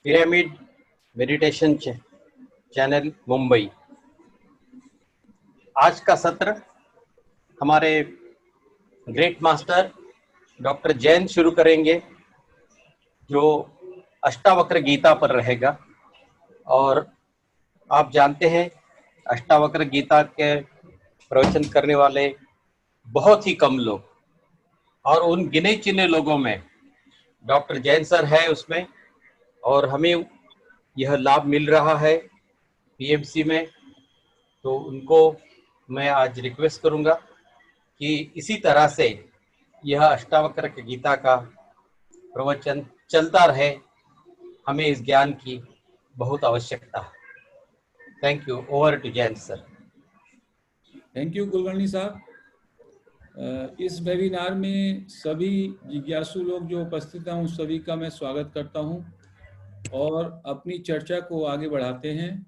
Pyramid meditation channel Mumbai. आज का सत्र हमारे ग्रेट मास्टर डॉक्टर जैन शुरू करेंगे, जो अष्टावक्र गीता पर रहेगा। और आप जानते हैं, अष्टावक्र गीता के प्रवचन करने वाले बहुत ही कम लोग, और उन गिने चुने लोगों में डॉक्टर जैन सर है उसमें। और हमें यह लाभ मिल रहा है पीएमसी में, तो उनको मैं आज रिक्वेस्ट करूंगा कि इसी तरह से यह अष्टावक्र की गीता का प्रवचन चलता रहे। हमें इस ज्ञान की बहुत आवश्यकता है। Thank you. Over to Jain sir. Thank you Kulkarni साहब। इस वेबिनार में सभी जिज्ञासु लोग जो उपस्थित हैं उन सभी का मैं स्वागत करता हूं और अपनी चर्चा को आगे बढ़ाते हैं।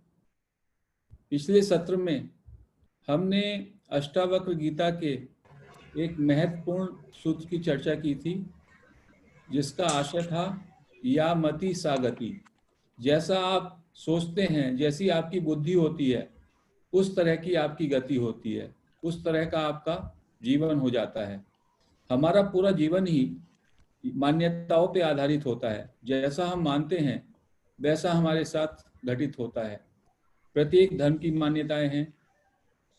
पिछले सत्र में हमने अष्टावक्र गीता के एक महत्वपूर्ण सूत्र की चर्चा की थी, जिसका आशय था या मति सा गति। जैसा आप सोचते हैं, जैसी आपकी बुद्धि होती है, उस तरह की आपकी गति होती है, उस तरह का आपका जीवन हो जाता है। हमारा पूरा जीवन ही मान्यताओं पे आधारित होता है। जैसा हम मानते हैं वैसा हमारे साथ घटित होता है। प्रत्येक धर्म की मान्यताएं हैं।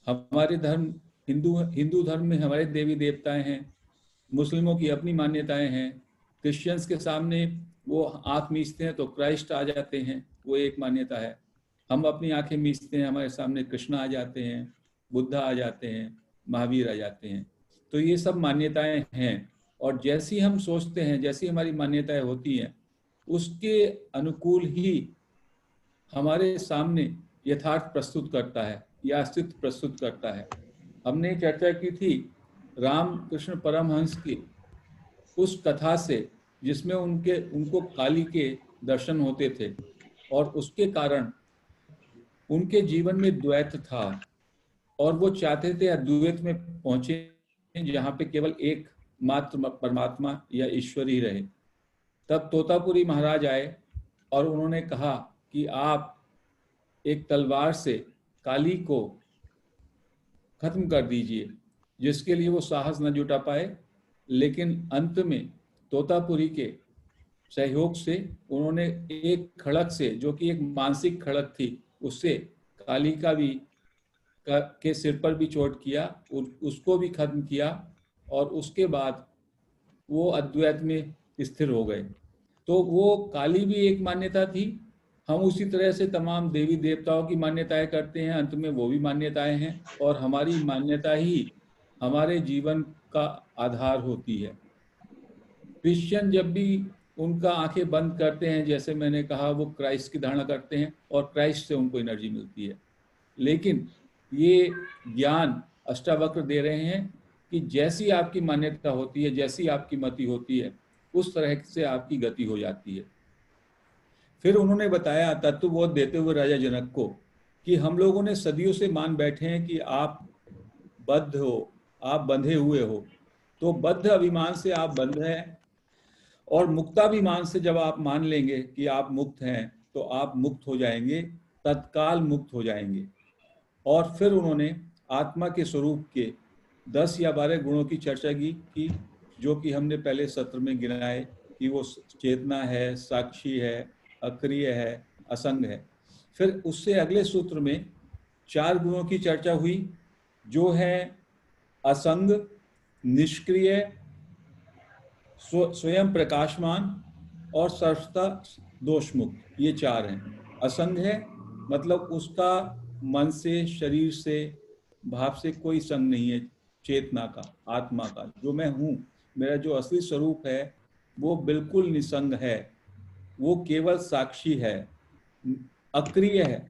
हमारे धर्म हिंदू धर्म में हमारे देवी देवताएं हैं, मुस्लिमों की अपनी मान्यताएं हैं। क्रिश्चियंस के सामने वो आँख मीचते हैं तो क्राइस्ट आ जाते हैं, वो एक मान्यता है। हम अपनी आंखें मीचते हैं, हमारे सामने कृष्ण आ जाते हैं, बुद्धा आ जाते हैं, महावीर आ जाते हैं। तो ये सब मान्यताएं हैं, और जैसी हम सोचते हैं, जैसी हमारी मान्यताएं होती हैं, उसके अनुकूल ही हमारे सामने यथार्थ प्रस्तुत करता है या अस्तित्व प्रस्तुत करता है। हमने चर्चा की थी रामकृष्ण परमहंस की उस कथा से, जिसमें उनको काली के दर्शन होते थे, और उसके कारण उनके जीवन में द्वैत था, और वो चाहते थे अद्वैत में पहुंचे, जहाँ पे केवल एक मात्र परमात्मा या ईश्वर ही रहे। तब तोतापुरी महाराज आए और उन्होंने कहा कि आप एक तलवार से काली को खत्म कर दीजिए, जिसके लिए वो साहस न जुटा पाए। लेकिन अंत में तोतापुरी के सहयोग से उन्होंने एक खड़क से, जो कि एक मानसिक खड़क थी, उससे काली के सिर पर भी चोट किया, उसको भी खत्म किया, और उसके बाद वो अद्वैत में स्थिर हो गए। तो वो काली भी एक मान्यता थी। हम उसी तरह से तमाम देवी देवताओं की मान्यताएं करते हैं, अंत में वो भी मान्यताएं हैं, और हमारी मान्यता ही हमारे जीवन का आधार होती है। क्रिश्चियन जब भी उनका आंखें बंद करते हैं, जैसे मैंने कहा, वो क्राइस्ट की धारणा करते हैं और क्राइस्ट से उनको एनर्जी मिलती है। लेकिन ये ज्ञान अष्टावक्र दे रहे हैं कि जैसी आपकी मान्यता होती है, जैसी आपकी मति होती है, उस तरह से आपकी गति हो जाती है। फिर उन्होंने बताया तत्वबोध देते हुए राजा जनक को कि हम लोगों ने सदियों से मान बैठे हैं कि आप बद्ध हो, आप बंधे हुए हो। तो बद्ध अभिमान से आप बंध हैं, और मुक्ताभिमान से जब आप मान लेंगे कि आप मुक्त हैं, तो आप मुक्त हो जाएंगे, तत्काल मुक्त हो जाएंगे। और फिर उन्होंने आत्मा के स्वरूप के 10 या 12 गुणों की चर्चा की, जो कि हमने पहले सत्र में गिनाए कि वो चेतना है, साक्षी है, अक्रिय है, असंग है। फिर उससे अगले सूत्र में 4 गुणों की चर्चा हुई, जो है असंग, निष्क्रिय, स्वयं प्रकाशमान और सर्वथा दोषमुक्त। ये 4 हैं। असंग है मतलब उसका मन से, शरीर से, भाव से कोई संग नहीं है। चेतना का, आत्मा का, जो मैं हूँ, मेरा जो असली स्वरूप है, वो बिल्कुल निसंग है, वो केवल साक्षी है। अक्रिय है,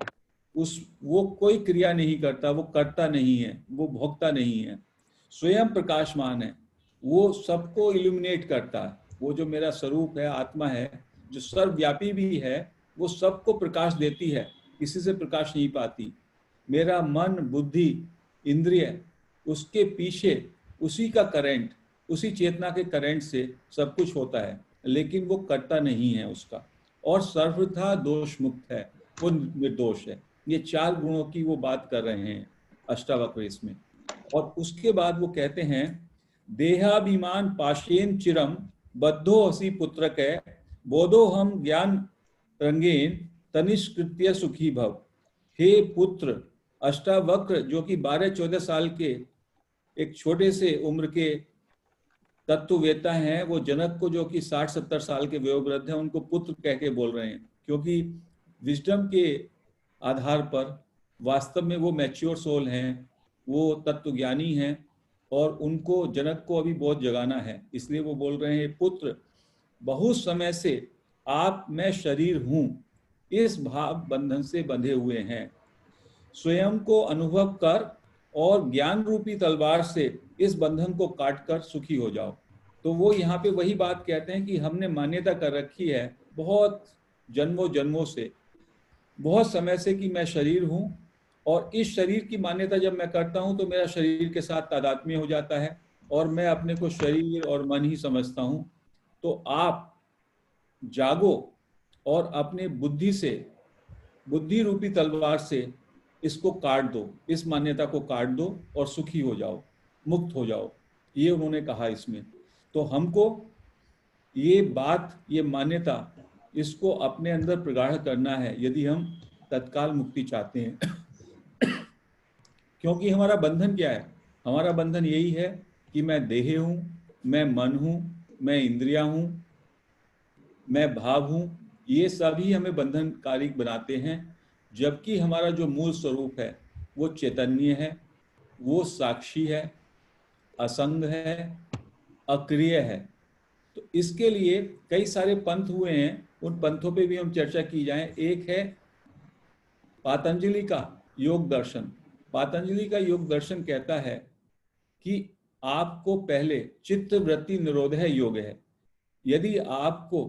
वो कोई क्रिया नहीं करता, वो करता नहीं है, वो भोगता नहीं है। स्वयं प्रकाशमान है, वो सबको इल्यूमिनेट करता है। वो जो मेरा स्वरूप है, आत्मा है, जो सर्वव्यापी भी है, वो सबको प्रकाश देती है, किसी से प्रकाश नहीं पाती। मेरा मन, बुद्धि, इंद्रिय, उसके पीछे उसी का करंट, उसी चेतना के करंट से सब कुछ होता है, लेकिन वो करता नहीं है उसका। और सर्वथा दोष मुक्त है, वो निर्दोष है। ये 4 गुणों की वो बात कर रहे हैं अष्टावक्र इसमें। और उसके बाद वो कहते हैं, देहाभिमान पाशेन चिरम बद्धो हसी पुत्रक है, बोधो हम ज्ञान रंगेन तनिष्कृत्य सुखी भव। हे पुत्र, अष्टावक्र जो कि 12-14 साल के एक छोटे से उम्र के तत्ववेता हैं, वो जनक को जो कि 60-70 साल के वयोवृद्ध हैं, उनको पुत्र कह के बोल रहे हैं, क्योंकि विजडम के आधार पर वास्तव में वो मैच्योर सोल हैं, वो तत्वज्ञानी हैं, और उनको जनक को अभी बहुत जगाना है। इसलिए वो बोल रहे हैं, पुत्र बहुत समय से आप मैं शरीर हूं, इस भाव बंधन से बंधे हुए हैं। स्वयं को अनुभव कर और ज्ञान रूपी तलवार से इस बंधन को काटकर सुखी हो जाओ। तो वो यहाँ पे वही बात कहते हैं कि हमने मान्यता कर रखी है बहुत जन्मों जन्मों से, बहुत समय से, कि मैं शरीर हूँ, और इस शरीर की मान्यता जब मैं करता हूँ तो मेरा शरीर के साथ तादात्म्य हो जाता है और मैं अपने को शरीर और मन ही समझता हूँ। तो आप जागो और अपने बुद्धि से, बुद्धि रूपी तलवार से इसको काट दो, इस मान्यता को काट दो और सुखी हो जाओ, मुक्त हो जाओ। ये उन्होंने कहा इसमें। तो हमको ये बात, ये मान्यता, इसको अपने अंदर प्रगाढ़ करना है यदि हम तत्काल मुक्ति चाहते हैं। क्योंकि हमारा बंधन क्या है? हमारा बंधन यही है कि मैं देह हूं, मैं मन हूं, मैं इंद्रिया हूं, मैं भाव हूं। ये सभी हमें बंधनकारी बनाते हैं, जबकि हमारा जो मूल स्वरूप है वो चैतन्य है, वो साक्षी है, असंग है, अक्रिय है। तो इसके लिए कई सारे पंथ हुए हैं, उन पंथों पे भी हम चर्चा की जाए। एक है पातंजलि का योग दर्शन। पातंजलि का योग दर्शन कहता है कि आपको पहले चित्त वृत्ति निरोधः योग है। यदि आपको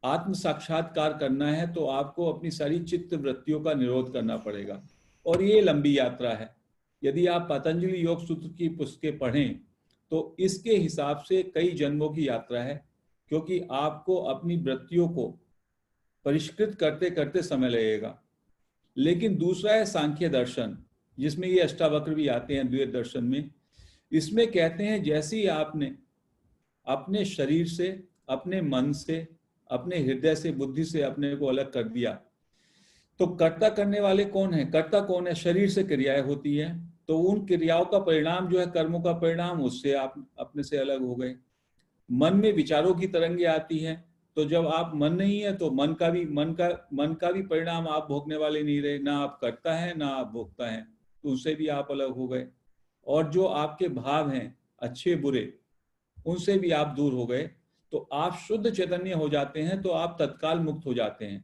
आत्म साक्षात्कार करना है तो आपको अपनी सारी चित्त वृत्तियों का निरोध करना पड़ेगा, और ये लंबी यात्रा है। यदि आप पतंजलि योग सूत्र की पुस्तकें पढ़ें तो इसके हिसाब से कई जन्मों की यात्रा है, क्योंकि आपको अपनी वृत्तियों को परिष्कृत करते करते समय लगेगा। लेकिन दूसरा है सांख्य दर्शन, जिसमें ये अष्टावक्र भी आते हैं द्वैत दर्शन में। इसमें कहते हैं जैसे ही आपने अपने शरीर से, अपने मन से, अपने हृदय से, बुद्धि से अपने को अलग कर दिया, तो कर्ता करने वाले कौन है? कर्ता कौन है? शरीर से क्रियाएं होती हैं, तो उन क्रियाओं का परिणाम जो है, कर्मों का परिणाम, उससे आप अपने से अलग हो गए। मन में विचारों की तरंगे आती हैं, तो जब आप मन नहीं है तो मन का भी परिणाम आप भोगने वाले नहीं रहे। ना आप करता है ना आप भोगता है, तो उससे भी आप अलग हो गए। और जो आपके भाव हैं अच्छे बुरे, उनसे भी आप दूर हो गए। तो आप शुद्ध चैतन्य हो जाते हैं, तो आप तत्काल मुक्त हो जाते हैं।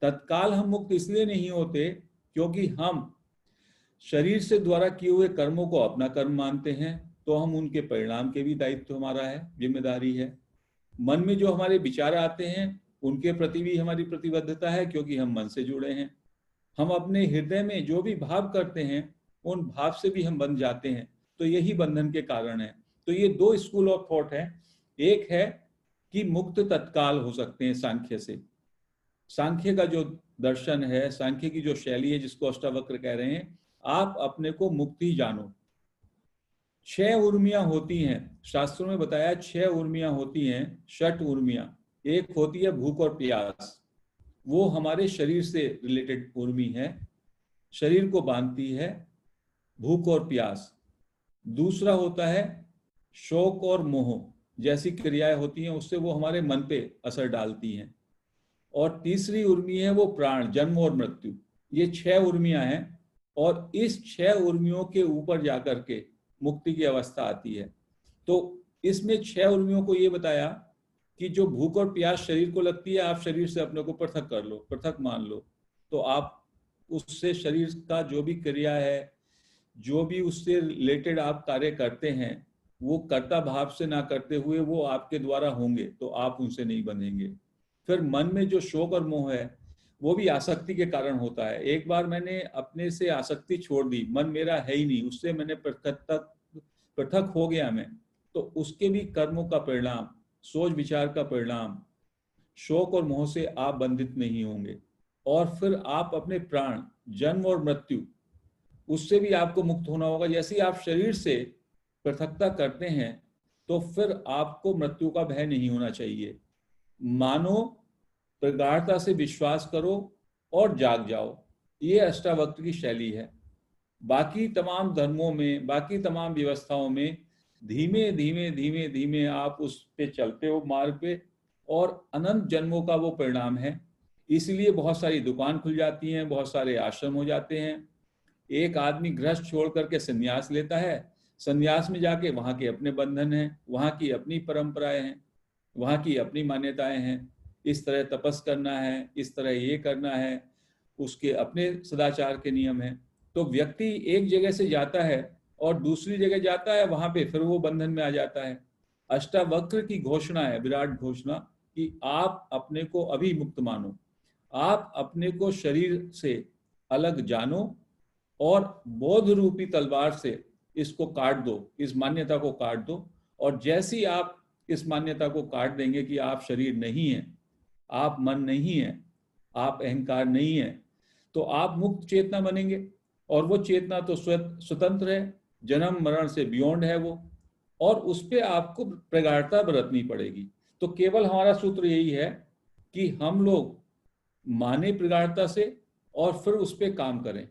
तत्काल हम मुक्त इसलिए नहीं होते क्योंकि हम शरीर से द्वारा किए हुए कर्मों को अपना कर्म मानते हैं, तो हम उनके परिणाम के भी दायित्व हमारा है, जिम्मेदारी है। मन में जो हमारे विचार आते हैं उनके प्रति भी हमारी प्रतिबद्धता है, क्योंकि हम मन से जुड़े हैं। हम अपने हृदय में जो भी भाव करते हैं उन भाव से भी हम बंध जाते हैं, तो यही बंधन के कारण है। तो ये 2 स्कूल ऑफ थॉट है। एक है कि मुक्त तत्काल हो सकते हैं सांख्य से। सांख्य का जो दर्शन है, सांख्य की जो शैली है, जिसको अष्टावक्र कह रहे हैं, आप अपने को मुक्त ही जानो। 6 उर्मियां होती हैं, शास्त्रों में बताया 6 उर्मियां होती हैं, षट उर्मियां। एक होती है भूख और प्यास, वो हमारे शरीर से रिलेटेड उर्मी है, शरीर को बांधती है, भूख और प्यास। दूसरा होता है शोक और मोह, जैसी क्रियाएं होती हैं उससे वो हमारे मन पे असर डालती हैं। और तीसरी उर्मी है वो प्राण, जन्म और मृत्यु। ये 6 उर्मियां हैं, और इस 6 उर्मियों के ऊपर जाकर के मुक्ति की अवस्था आती है। तो इसमें 6 उर्मियों को ये बताया कि जो भूख और प्यास शरीर को लगती है, आप शरीर से अपने को पृथक कर लो, पृथक मान लो, तो आप उससे शरीर का जो भी क्रिया है, जो भी उससे रिलेटेड आप कार्य करते हैं, वो कर्ता भाव से ना करते हुए वो आपके द्वारा होंगे, तो आप उनसे नहीं बंधेंगे। फिर मन में जो शोक और मोह है, वो भी आसक्ति के कारण होता है। एक बार मैंने अपने से आसक्ति छोड़ दी, मन मेरा है ही नहीं, उससे मैंने पृथक हो गया मैं, तो उसके भी कर्मों का परिणाम, सोच विचार का परिणाम, शोक और मोह से आप बंधित नहीं होंगे, और फिर आप अपने प्राण, जन्म और मृत्यु, उससे भी आपको मुक्त होना होगा। जैसे ही आप शरीर से पृथकता करते हैं तो फिर आपको मृत्यु का भय नहीं होना चाहिए। मानो, प्रगाढ़ता से विश्वास करो और जाग जाओ। ये अष्टावक्र की शैली है। बाकी तमाम धर्मों में, बाकी तमाम व्यवस्थाओं में धीमे धीमे धीमे धीमे आप उस पे चलते हो मार्ग पे, और अनंत जन्मों का वो परिणाम है। इसलिए बहुत सारी दुकान खुल जाती हैं, बहुत सारे आश्रम हो जाते हैं। एक आदमी गृहस्थ छोड़ करके संन्यास लेता है, संन्यास में जाके वहाँ के अपने बंधन हैं, वहाँ की अपनी परंपराएं हैं, वहाँ की अपनी मान्यताएं हैं। इस तरह तपस करना है, इस तरह ये करना है, उसके अपने सदाचार के नियम हैं। तो व्यक्ति एक जगह से जाता है और दूसरी जगह जाता है, वहां पे फिर वो बंधन में आ जाता है। अष्टावक्र की घोषणा है, विराट घोषणा, कि आप अपने को अभी मुक्त मानो, आप अपने को शरीर से अलग जानो और बोध रूपी तलवार से इसको काट दो, इस मान्यता को काट दो। और जैसे ही आप इस मान्यता को काट देंगे कि आप शरीर नहीं हैं, आप मन नहीं हैं, आप अहंकार नहीं हैं, तो आप मुक्त चेतना बनेंगे। और वो चेतना तो स्वतंत्र है, जन्म मरण से बियॉन्ड है वो, और उस पर आपको प्रगाढ़ता बरतनी पड़ेगी। तो केवल हमारा सूत्र यही है कि हम लोग माने प्रगाढ़ता से और फिर उस पर काम करें,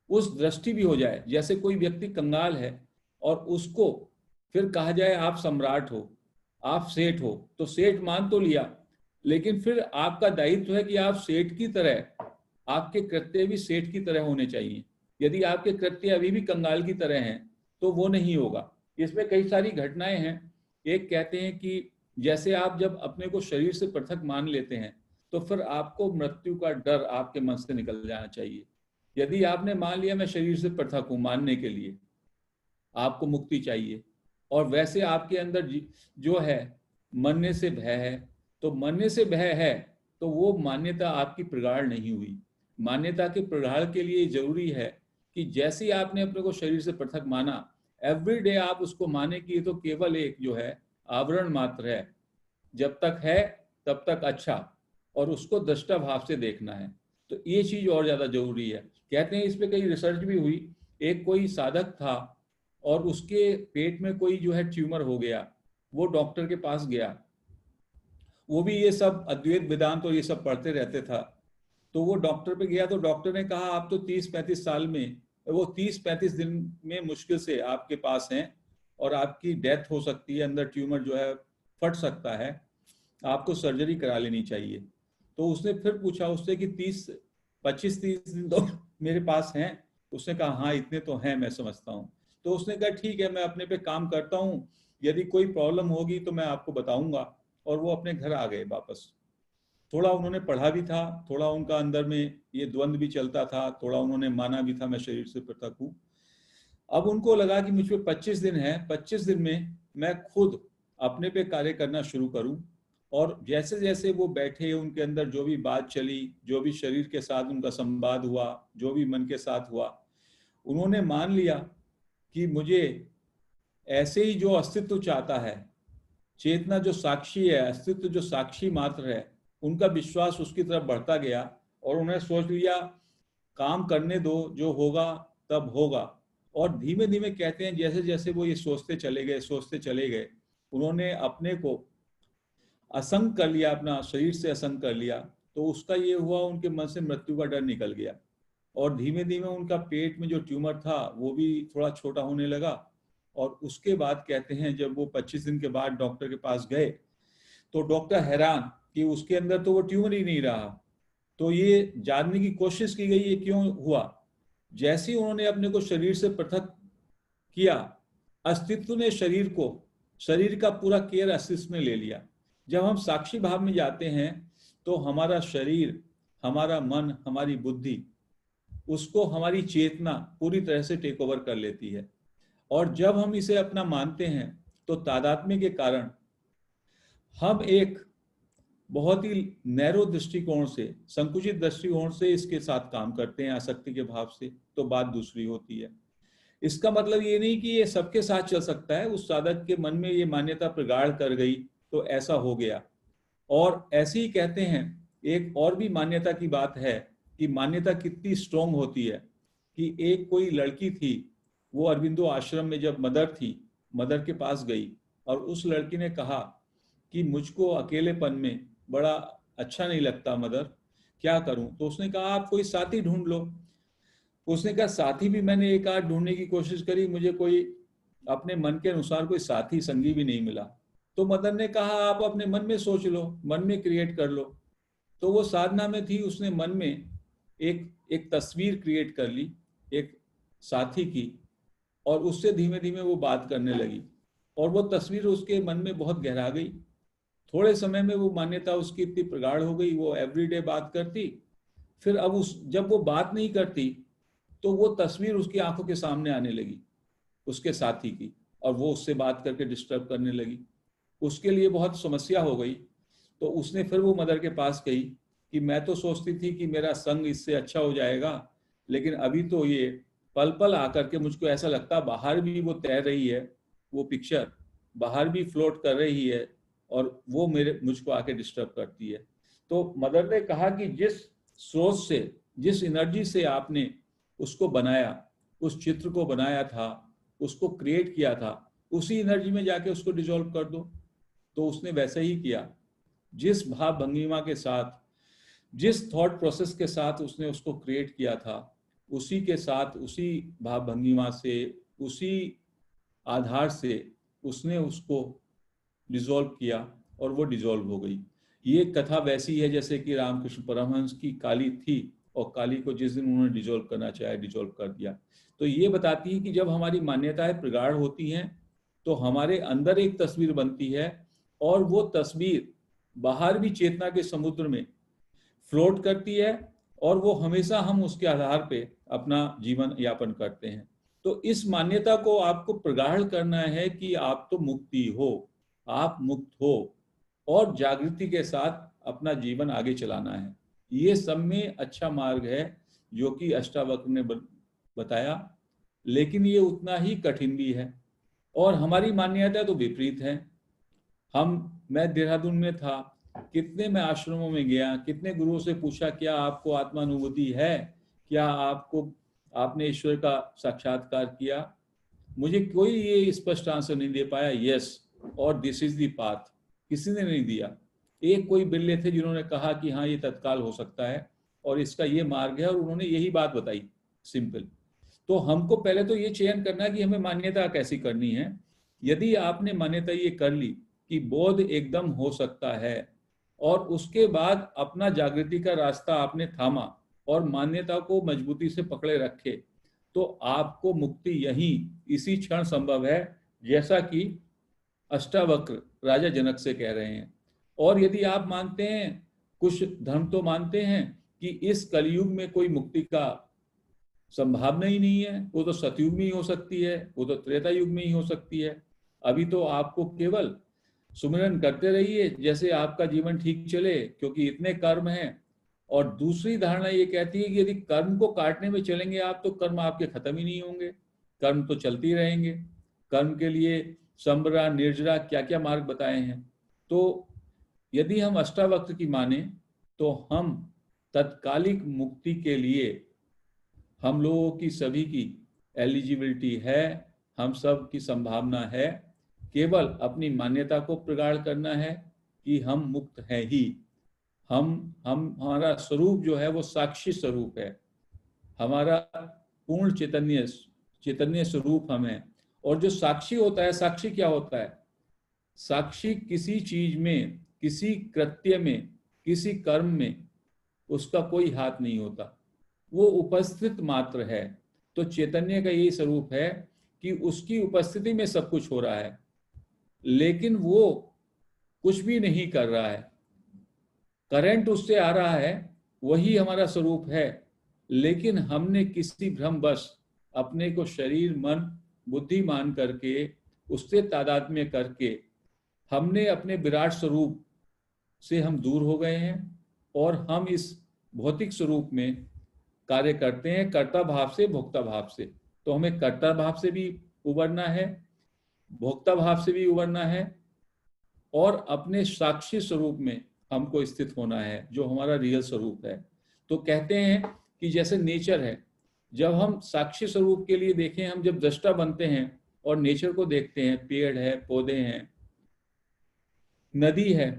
उस दृष्टि भी हो जाए। जैसे कोई व्यक्ति कंगाल है और उसको फिर कहा जाए आप सम्राट हो, आप सेठ हो, तो सेठ मान तो लिया, लेकिन फिर आपका दायित्व है कि आप सेठ की तरह, आपके कृत्य भी सेठ की तरह होने चाहिए। यदि आपके कृत्य अभी भी कंगाल की तरह हैं तो वो नहीं होगा। इसमें कई सारी घटनाएं हैं। एक कहते हैं कि जैसे आप जब अपने को शरीर से पृथक मान लेते हैं तो फिर आपको मृत्यु का डर आपके मन से निकल जाना चाहिए। यदि आपने मान लिया मैं शरीर से पृथक हूं, मानने के लिए आपको मुक्ति चाहिए, और वैसे आपके अंदर जो है मरने से भय है, तो मरने से भय है तो वो मान्यता आपकी प्रगाढ़ नहीं हुई। मान्यता के प्रगाढ़ के लिए जरूरी है कि जैसे ही आपने अपने को शरीर से पृथक माना, एवरी डे आप उसको माने कि ये तो केवल एक जो है आवरण मात्र है, जब तक है तब तक अच्छा, और उसको दृष्टा भाव से देखना है। तो ये चीज और ज्यादा जरूरी है। कहते हैं इस पे कई रिसर्च भी हुई। एक कोई साधक था और उसके पेट में कोई जो है ट्यूमर हो गया, वो डॉक्टर के पास गया, वो भी ये सब अद्वैत वेदांत और ये सब पढ़ते रहते था। तो वो डॉक्टर पे गया तो डॉक्टर ने कहा आप तो 30-35 साल में, वो 30-35 दिन में मुश्किल से आपके पास हैं और आपकी डेथ हो सकती है, अंदर ट्यूमर जो है फट सकता है, आपको सर्जरी करा लेनी चाहिए। तो उसने फिर पूछा उससे कि 25-30 दिन तो मेरे पास हैं। उसने कहा हाँ इतने तो हैं, मैं समझता हूँ। तो उसने कहा ठीक है, मैं अपने पे काम करता हूँ, यदि कोई प्रॉब्लम होगी तो मैं आपको बताऊंगा। और वो अपने घर आ गए वापस। थोड़ा उन्होंने पढ़ा भी था, थोड़ा उनका अंदर में ये द्वंद्व भी चलता था, थोड़ा उन्होंने माना भी था मैं शरीर से पृथक हूँ। अब उनको लगा कि मुझ पे 25 दिन है, 25 दिन में मैं खुद अपने पे कार्य करना शुरू करूं। और जैसे जैसे वो बैठे, उनके अंदर जो भी बात चली, जो भी शरीर के साथ उनका संवाद हुआ, जो भी मन के साथ हुआ, उन्होंने मान लिया कि मुझे ऐसे ही जो अस्तित्व चाहता है, चेतना जो साक्षी है, अस्तित्व जो साक्षी मात्र है, उनका विश्वास उसकी तरफ बढ़ता गया। और उन्हें सोच लिया काम करने दो, जो होगा तब होगा। और धीमे धीमे कहते हैं जैसे जैसे वो ये सोचते चले गए, सोचते चले गए, उन्होंने अपने को असंग कर लिया, अपना शरीर से असंग कर लिया। तो उसका ये हुआ उनके मन से मृत्यु का डर निकल गया। और धीमे धीमे उनका पेट में जो ट्यूमर था वो भी थोड़ा छोटा होने लगा। और उसके बाद कहते हैं जब वो 25 दिन के बाद डॉक्टर के पास गए तो डॉक्टर हैरान कि उसके अंदर तो वो ट्यूमर ही नहीं रहा। तो ये जानने की कोशिश की गई ये क्यों हुआ। जैसे ही उन्होंने अपने को शरीर से पृथक किया, अस्तित्व ने शरीर को, शरीर का पूरा केयर अस्तित्व ने ले लिया। जब हम साक्षी भाव में जाते हैं तो हमारा शरीर, हमारा मन, हमारी बुद्धि, उसको हमारी चेतना पूरी तरह से टेक ओवर कर लेती है। और जब हम इसे अपना मानते हैं तो तादात्म्य के कारण हम एक बहुत ही नैरो दृष्टिकोण से, संकुचित दृष्टिकोण से इसके साथ काम करते हैं, आसक्ति के भाव से। तो बात दूसरी होती है। इसका मतलब ये नहीं कि ये सबके साथ चल सकता है। उस साधक के मन में ये मान्यता प्रगाढ़ कर गई तो ऐसा हो गया। और ऐसे ही कहते हैं, एक और भी मान्यता की बात है कि मान्यता कितनी स्ट्रोंग होती है कि एक कोई लड़की थी, वो अरविंदो आश्रम में जब मदर थी, मदर के पास गई और उस लड़की ने कहा कि मुझको अकेलेपन में बड़ा अच्छा नहीं लगता मदर, क्या करूं? तो उसने कहा आप कोई साथी ढूंढ लो। उसने कहा साथी भी मैंने एक आध ढूंढने की कोशिश करी, मुझे कोई अपने मन के अनुसार कोई साथी संगी भी नहीं मिला। तो मदर ने कहा आप अपने मन में सोच लो, मन में क्रिएट कर लो। तो वो साधना में थी, उसने मन में एक एक तस्वीर क्रिएट कर ली एक साथी की, और उससे धीमे धीमे वो बात करने लगी और वो तस्वीर उसके मन में बहुत गहरा गई। थोड़े समय में वो मान्यता उसकी इतनी प्रगाढ़ हो गई, वो एवरीडे बात करती। फिर अब जब वो बात नहीं करती तो वो तस्वीर उसकी आंखों के सामने आने लगी उसके साथी की, और वो उससे बात करके डिस्टर्ब करने लगी। उसके लिए बहुत समस्या हो गई। तो उसने फिर वो मदर के पास गई कि मैं तो सोचती थी कि मेरा संग इससे अच्छा हो जाएगा, लेकिन अभी तो ये पल पल आकर के मुझको ऐसा लगता बाहर भी वो तैर रही है, वो पिक्चर बाहर भी फ्लोट कर रही है और वो मुझको आके डिस्टर्ब करती है। तो मदर ने कहा कि जिस सोच से, जिस एनर्जी से आपने उसको बनाया, उस चित्र को बनाया था, उसको क्रिएट किया था, उसी एनर्जी में जाके उसको डिसॉल्व कर दो। तो उसने वैसा ही किया। जिस भाव भंगिमा के साथ, जिस थॉट प्रोसेस के साथ उसने उसको क्रिएट किया था, उसी के साथ, उसी भाव भंगिमा से, उसी आधार से उसने उसको डिसॉल्व किया और वो डिसॉल्व हो गई। ये कथा वैसी है जैसे कि रामकृष्ण परमहंस की काली थी और काली को जिस दिन उन्होंने डिसॉल्व करना चाहा डिसॉल्व कर दिया। तो ये बताती है कि जब हमारी मान्यताएं प्रगाढ़ होती हैं तो हमारे अंदर एक तस्वीर बनती है और वो तस्वीर बाहर भी चेतना के समुद्र में फ्लोट करती है और वो हमेशा हम उसके आधार पे अपना जीवन यापन करते हैं। तो इस मान्यता को आपको प्रगाढ़ करना है कि आप तो मुक्ति हो, आप मुक्त हो और जागृति के साथ अपना जीवन आगे चलाना है। ये सब में अच्छा मार्ग है जो कि अष्टावक्र ने बताया, लेकिन ये उतना ही कठिन भी है और हमारी मान्यता तो विपरीत है। मैं देहरादून में था, कितने मैं आश्रमों में गया, कितने गुरुओं से पूछा क्या आपको आत्मानुभूति है, क्या आपने ईश्वर का साक्षात्कार किया? मुझे कोई ये स्पष्ट आंसर नहीं दे पाया यस और दिस इज द पाथ, किसी ने नहीं दिया। एक कोई बिल्ले थे जिन्होंने कहा कि हाँ ये तत्काल हो सकता है और इसका ये मार्ग है, और उन्होंने यही बात बताई, सिंपल। तो हमको पहले तो ये चयन करना है कि हमें मान्यता कैसी करनी है। यदि आपने मान्यता ये कर ली कि बोध एकदम हो सकता है और उसके बाद अपना जागृति का रास्ता आपने थामा और मान्यता को मजबूती से पकड़े रखे, तो आपको मुक्ति यहीं इसी क्षण संभव है, जैसा कि अष्टावक्र राजा जनक से कह रहे हैं। और यदि आप मानते हैं, कुछ धर्म तो मानते हैं कि इस कलयुग में कोई मुक्ति का संभावना ही नहीं है, वो तो सतयुग में ही हो सकती है, वो तो त्रेता युग में ही हो सकती है। अभी तो आपको केवल सुमिरन करते रहिए जैसे आपका जीवन ठीक चले, क्योंकि इतने कर्म हैं। और दूसरी धारणा ये कहती है कि यदि कर्म को काटने में चलेंगे आप, तो कर्म आपके खत्म ही नहीं होंगे, कर्म तो चलते ही रहेंगे। कर्म के लिए संबरा, निर्जरा, क्या क्या मार्ग बताए हैं। तो यदि हम अष्टावक्र की माने तो हम तत्कालिक मुक्ति के लिए हम लोगों की सभी की एलिजिबिलिटी है, हम सब की संभावना है। केवल अपनी मान्यता को प्रगाढ़ करना है कि हम मुक्त हैं ही। हम हमारा स्वरूप जो है वो साक्षी स्वरूप है, हमारा पूर्ण चैतन्य स्वरूप हम हैं। और जो साक्षी होता है, साक्षी क्या होता है? साक्षी किसी चीज में, किसी कृत्य में, किसी कर्म में उसका कोई हाथ नहीं होता, वो उपस्थित मात्र है। तो चैतन्य का यही स्वरूप है कि उसकी उपस्थिति में सब कुछ हो रहा है, लेकिन वो कुछ भी नहीं कर रहा है। करंट उससे आ रहा है, वही हमारा स्वरूप है, लेकिन हमने किसी भ्रमवश अपने को शरीर, मन, बुद्धि मान करके, उससे तादात्म्य करके हमने अपने विराट स्वरूप से हम दूर हो गए हैं और हम इस भौतिक स्वरूप में कार्य करते हैं, कर्ता भाव से, भोक्ता भाव से। तो हमें कर्ता भाव से भी उबरना है, भोक्ता भाव से भी उबरना है और अपने साक्षी स्वरूप में हमको स्थित होना है, जो हमारा रियल स्वरूप है। तो कहते हैं कि जैसे नेचर है, जब हम साक्षी स्वरूप के लिए देखें, हम जब दृष्टा बनते हैं और नेचर को देखते हैं, पेड़ है, पौधे हैं, नदी है,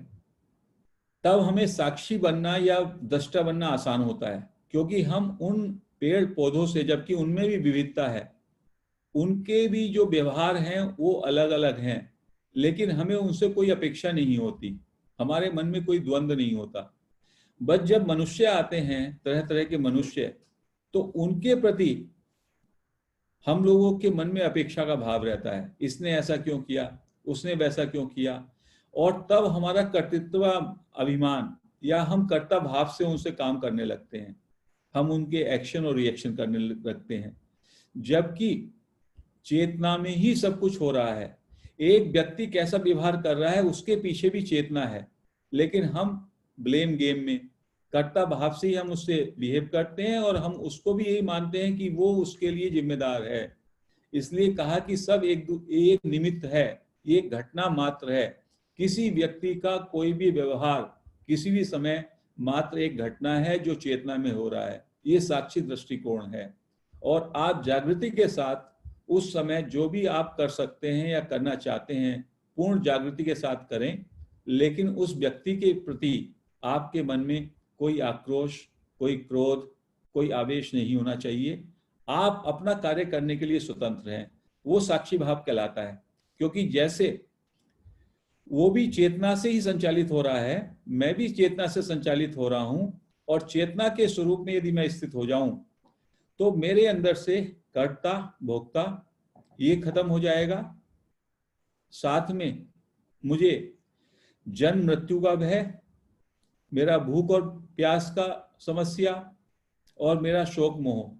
तब हमें साक्षी बनना या दृष्टा बनना आसान होता है, क्योंकि हम उन पेड़ पौधों से, जबकि उनमें भी विविधता है, उनके भी जो व्यवहार हैं वो अलग अलग हैं, लेकिन हमें उनसे कोई अपेक्षा नहीं होती, हमारे मन में कोई द्वंद्व नहीं होता। बस जब मनुष्य आते हैं, तरह तरह के मनुष्य, तो उनके प्रति हम लोगों के मन में अपेक्षा का भाव रहता है, इसने ऐसा क्यों किया, उसने वैसा क्यों किया, और तब हमारा कर्तृत्व अभिमान या हम कर्ता भाव से उनसे काम करने लगते हैं, हम उनके एक्शन और रिएक्शन करने लगते हैं, जबकि चेतना में ही सब कुछ हो रहा है। एक व्यक्ति कैसा व्यवहार कर रहा है उसके पीछे भी चेतना है, लेकिन हम ब्लेम गेम में कर्ता भाव से ही हम उससे बिहेव करते हैं और हम उसको भी यही मानते हैं कि वो उसके लिए जिम्मेदार है। इसलिए कहा कि सब एक निमित्त है, एक घटना मात्र है। किसी व्यक्ति का कोई भी व्यवहार किसी भी समय मात्र एक घटना है जो चेतना में हो रहा है, ये साक्षी दृष्टिकोण है। और आप जागृति के साथ उस समय जो भी आप कर सकते हैं या करना चाहते हैं, पूर्ण जागृति के साथ करें, लेकिन उस व्यक्ति के प्रति आपके मन में कोई आक्रोश, कोई क्रोध, कोई आवेश नहीं होना चाहिए। आप अपना कार्य करने के लिए स्वतंत्र हैं, वो साक्षी भाव कहलाता है। क्योंकि जैसे वो भी चेतना से ही संचालित हो रहा है, मैं भी चेतना से संचालित हो रहा हूं, और चेतना के स्वरूप में यदि मैं स्थित हो जाऊं तो मेरे अंदर से कर्ता भोक्ता ये खत्म हो जाएगा। साथ में मुझे जन्म मृत्यु का भय, मेरा भूख और प्यास का समस्या और मेरा शोक मोह,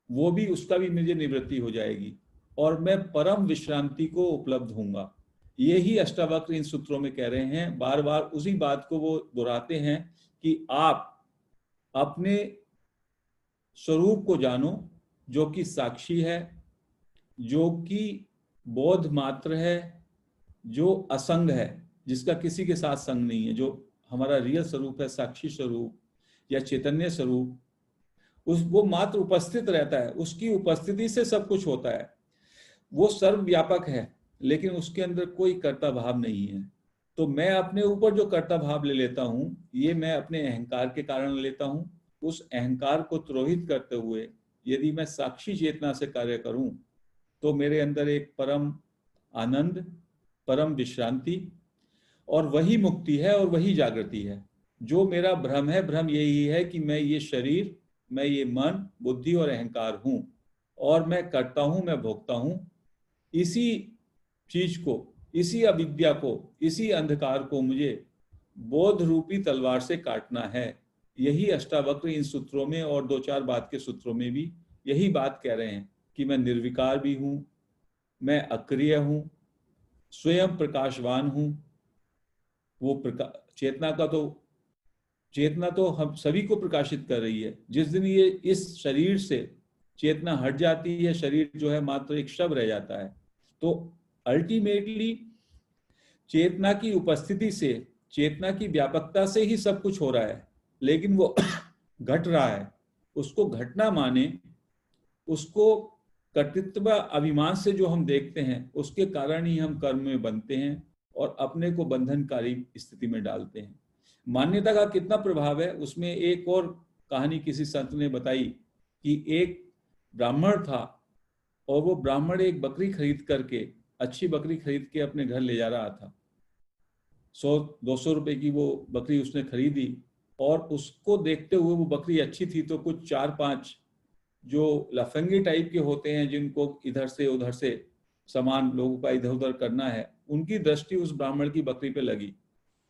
वो भी उसका भी मुझे निवृत्ति हो जाएगी और मैं परम विश्रांति को उपलब्ध होऊंगा। यही अष्टावक्र इन सूत्रों में कह रहे हैं, बार बार उसी बात को वो दोहराते हैं कि आप अपने स्वरूप को जानो, जो कि साक्षी है, जो कि बोध मात्र है, जो असंग है, जिसका किसी के साथ संग नहीं है, जो हमारा रियल स्वरूप है, साक्षी स्वरूप या चैतन्य स्वरूप, वो मात्र उपस्थित रहता है, उसकी उपस्थिति से सब कुछ होता है। वो सर्वव्यापक है, लेकिन उसके अंदर कोई कर्ता भाव नहीं है। तो मैं अपने ऊपर जो कर्ता भाव ले लेता हूँ, ये मैं अपने अहंकार के कारण लेता हूँ। उस अहंकार को त्रोहित करते हुए यदि मैं साक्षी चेतना से कार्य करूं, तो मेरे अंदर एक परम आनंद, परम विश्रांति और वही मुक्ति है और वही जागृति है। जो मेरा भ्रम है, भ्रम यही है कि मैं ये शरीर, मैं ये मन, बुद्धि और अहंकार हूं और मैं करता हूं, मैं भोगता हूं। इसी चीज को, इसी अविद्या को, इसी अंधकार को मुझे बोध रूपी तलवार से काटना है। यही अष्टावक्र इन सूत्रों में और दो चार बात के सूत्रों में भी यही बात कह रहे हैं कि मैं निर्विकार भी हूं, मैं अक्रिय हूं, स्वयं प्रकाशवान हूं। वो चेतना तो हम सभी को प्रकाशित कर रही है। जिस दिन ये इस शरीर से चेतना हट जाती है, शरीर जो है मात्र एक शव रह जाता है। तो अल्टीमेटली चेतना की उपस्थिति से, चेतना की व्यापकता से ही सब कुछ हो रहा है, लेकिन वो घट रहा है। उसको घटना माने, उसको कर्तृत्व अभिमान से जो हम देखते हैं, उसके कारण ही हम कर्म में बनते हैं और अपने को बंधनकारी स्थिति में डालते हैं। मान्यता का कितना प्रभाव है, उसमें एक और कहानी किसी संत ने बताई कि एक ब्राह्मण था और वो ब्राह्मण एक बकरी खरीद करके, अच्छी बकरी खरीद के अपने घर ले जा रहा था। 100-200 रुपए की वो बकरी उसने खरीदी और उसको देखते हुए, वो बकरी अच्छी थी तो कुछ 4-5 जो लफंगे टाइप के होते हैं, जिनको इधर से उधर से सामान लोगों का इधर उधर करना है, उनकी दृष्टि उस ब्राह्मण की बकरी पे लगी।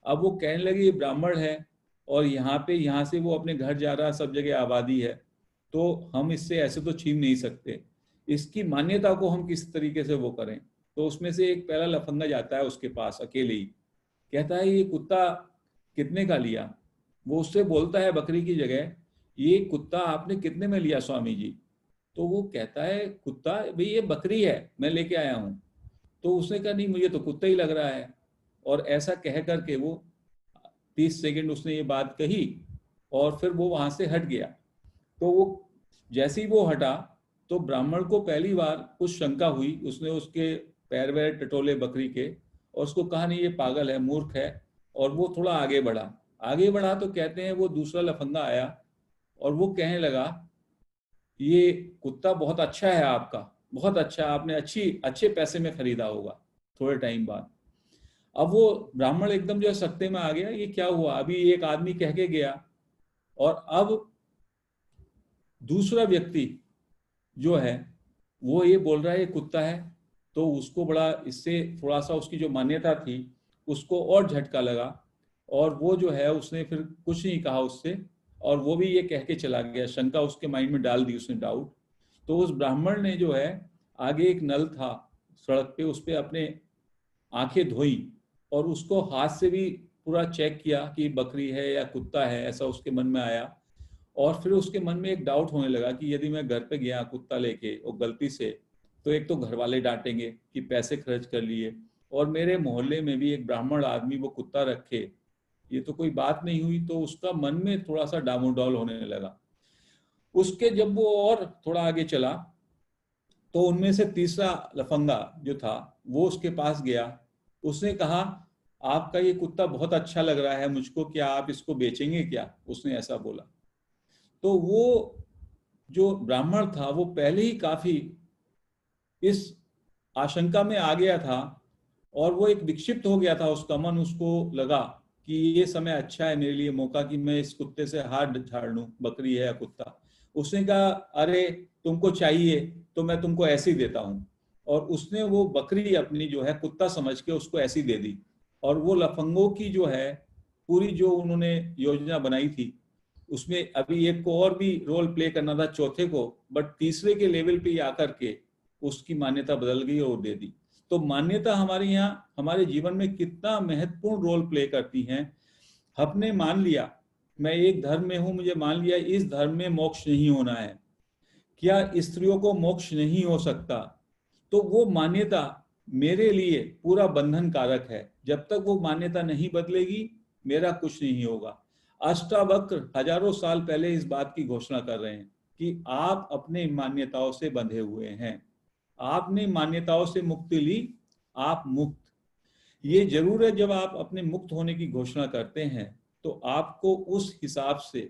अब वो कहने लगे ये ब्राह्मण है और यहाँ से वो अपने घर जा रहा, सब जगह आबादी है, तो हम इससे ऐसे तो छीन नहीं सकते, इसकी मान्यता को हम किस तरीके से वो करें। तो उसमें से एक पहला लफंगा जाता है उसके पास अकेले ही, कहता है ये कुत्ता कितने का लिया। वो उससे बोलता है बकरी की जगह, ये कुत्ता आपने कितने में लिया स्वामी जी। तो वो कहता है कुत्ता, भाई ये बकरी है, मैं लेके आया हूँ। तो उसने कहा नहीं, मुझे तो कुत्ता ही लग रहा है। और ऐसा कह करके वो 30 सेकंड उसने ये बात कही और फिर वो वहां से हट गया। तो वो जैसे ही वो हटा तो ब्राह्मण को पहली बार कुछ शंका हुई। उसने उसके पैर वैर टटोले बकरी के और उसको कहा नहीं ये पागल है, मूर्ख है, और वो थोड़ा आगे बढ़ा तो कहते हैं वो दूसरा लफंगा आया और वो कहने लगा ये कुत्ता बहुत अच्छा है आपका, बहुत अच्छा, आपने अच्छे पैसे में खरीदा होगा। थोड़े टाइम बाद अब वो ब्राह्मण एकदम जो है सत्ते में आ गया, ये क्या हुआ, अभी एक आदमी कह के गया और अब दूसरा व्यक्ति जो है वो ये बोल रहा है ये कुत्ता है। तो उसको बड़ा, इससे थोड़ा सा उसकी जो मान्यता थी उसको और झटका लगा और वो जो है उसने फिर कुछ नहीं कहा उससे और वो भी ये कह के चला गया। शंका उसके माइंड में डाल दी उसने, डाउट। तो उस ब्राह्मण ने जो है आगे एक नल था सड़क पे, उस पर अपने आंखें धोई और उसको हाथ से भी पूरा चेक किया कि बकरी है या कुत्ता है, ऐसा उसके मन में आया। और फिर उसके मन में एक डाउट होने लगा कि यदि मैं घर पे गया कुत्ता लेके और गलती से, तो एक तो घर वाले डांटेंगे कि पैसे खर्च कर लिए, और मेरे मोहल्ले में भी एक ब्राह्मण आदमी वो कुत्ता रखे, ये तो कोई बात नहीं हुई। तो उसका मन में थोड़ा सा डामाडोल होने लगा। उसके जब वो और थोड़ा आगे चला तो उनमें से तीसरा लफंगा जो था वो उसके पास गया। उसने कहा आपका ये कुत्ता बहुत अच्छा लग रहा है मुझको, क्या आप इसको बेचेंगे क्या, उसने ऐसा बोला। तो वो जो ब्राह्मण था वो पहले ही काफी इस आशंका में आ गया था और वो एक विक्षिप्त हो गया था उसका मन। उसको लगा कि ये समय अच्छा है मेरे लिए, मौका कि मैं इस कुत्ते से हाथ झाड़ लूं, बकरी है या कुत्ता। उसने कहा अरे तुमको चाहिए तो मैं तुमको ऐसे ही देता हूं, और उसने वो बकरी अपनी जो है कुत्ता समझ के उसको ऐसी दे दी। और वो लफंगों की जो है पूरी जो उन्होंने योजना बनाई थी उसमें अभी एक को और भी रोल प्ले करना था, चौथे को, बट तीसरे के लेवल पे आकर के उसकी मान्यता बदल गई और दे दी। तो मान्यता हमारे यहाँ हमारे जीवन में कितना महत्वपूर्ण रोल प्ले करती हैं। हमने मान लिया मैं एक धर्म में हूं, मुझे मान लिया इस धर्म में मोक्ष नहीं होना है, क्या स्त्रियों को मोक्ष नहीं हो सकता, तो वो मान्यता मेरे लिए पूरा बंधन कारक है। जब तक वो मान्यता नहीं बदलेगी मेरा कुछ नहीं होगा। अष्टावक्र हजारों साल पहले इस बात की घोषणा कर रहे हैं कि आप अपने मान्यताओं से बंधे हुए हैं, आपने मान्यताओं से मुक्ति ली, आप मुक्त। ये जरूर है जब आप अपने मुक्त होने की घोषणा करते हैं तो आपको उस हिसाब से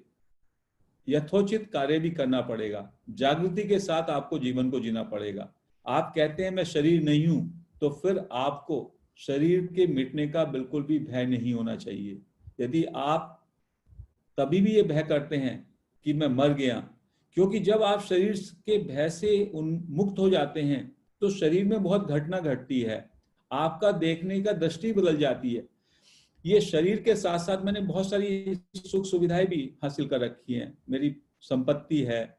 यथोचित कार्य भी करना पड़ेगा, जागृति के साथ आपको जीवन को जीना पड़ेगा। आप कहते हैं मैं शरीर नहीं हूं, तो फिर आपको शरीर के मिटने का बिल्कुल भी भय नहीं होना चाहिए। यदि आप तभी भी ये भय करते हैं कि मैं मर गया, क्योंकि जब आप शरीर के भय से मुक्त हो जाते हैं तो शरीर में बहुत घटना घटती है, आपका देखने का दृष्टि बदल जाती है। ये शरीर के साथ साथ मैंने बहुत सारी सुख सुविधाएं भी हासिल कर रखी हैं, मेरी संपत्ति है,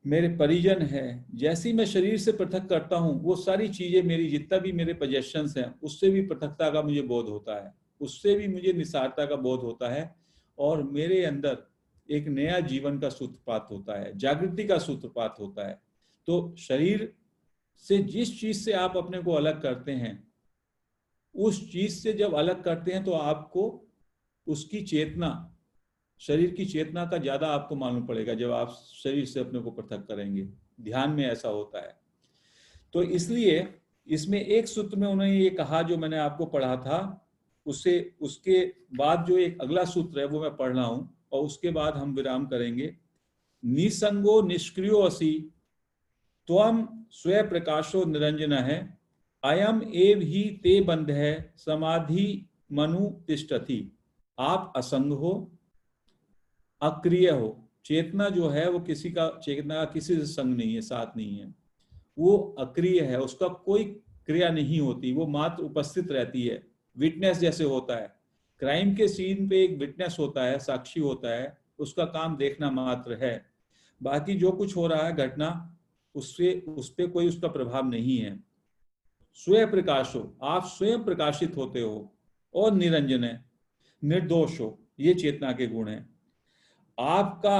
मेरे परिजन है। जैसी मैं शरीर से पृथक करता हूँ वो सारी चीजें, मेरी जितना भी मेरे पोजेशंस हैं उससे भी पृथकता का मुझे बोध होता है, उससे भी मुझे निसारता का बोध होता है, और मेरे अंदर एक नया जीवन का सूत्रपात होता है, जागृति का सूत्रपात होता है। तो शरीर से जिस चीज से आप अपने को अलग करते हैं, उस चीज से जब अलग करते हैं तो आपको उसकी चेतना, शरीर की चेतना का ज्यादा आपको मालूम पड़ेगा जब आप शरीर से अपने को पृथक करेंगे। ध्यान में ऐसा होता है। तो इसलिए इसमें एक सूत्र में उन्होंने ये कहा जो मैंने आपको पढ़ा था, उससे उसके बाद जो एक अगला सूत्र है वो मैं पढ़ रहा हूं और उसके बाद हम विराम करेंगे। निसंगो निष्क्रियो असि त्वम स्वयं प्रकाशो निरंजन है, अयम एव ही ते बंध है समाधि मनु तिष्ठति। आप असंग हो, अक्रिय हो। चेतना जो है वो किसी का, चेतना का किसी से संग नहीं है, साथ नहीं है, वो अक्रिय है, उसका कोई क्रिया नहीं होती, वो मात्र उपस्थित रहती है, विटनेस जैसे होता है। क्राइम के सीन पे एक विटनेस होता है, साक्षी होता है, उसका काम देखना मात्र है, बाकी जो कुछ हो रहा है घटना उससे उस पर कोई उसका प्रभाव नहीं है। स्वयं प्रकाश हो, आप स्वयं प्रकाशित होते हो, और निरंजन है, निर्दोष हो, ये चेतना के गुण हैं। आपका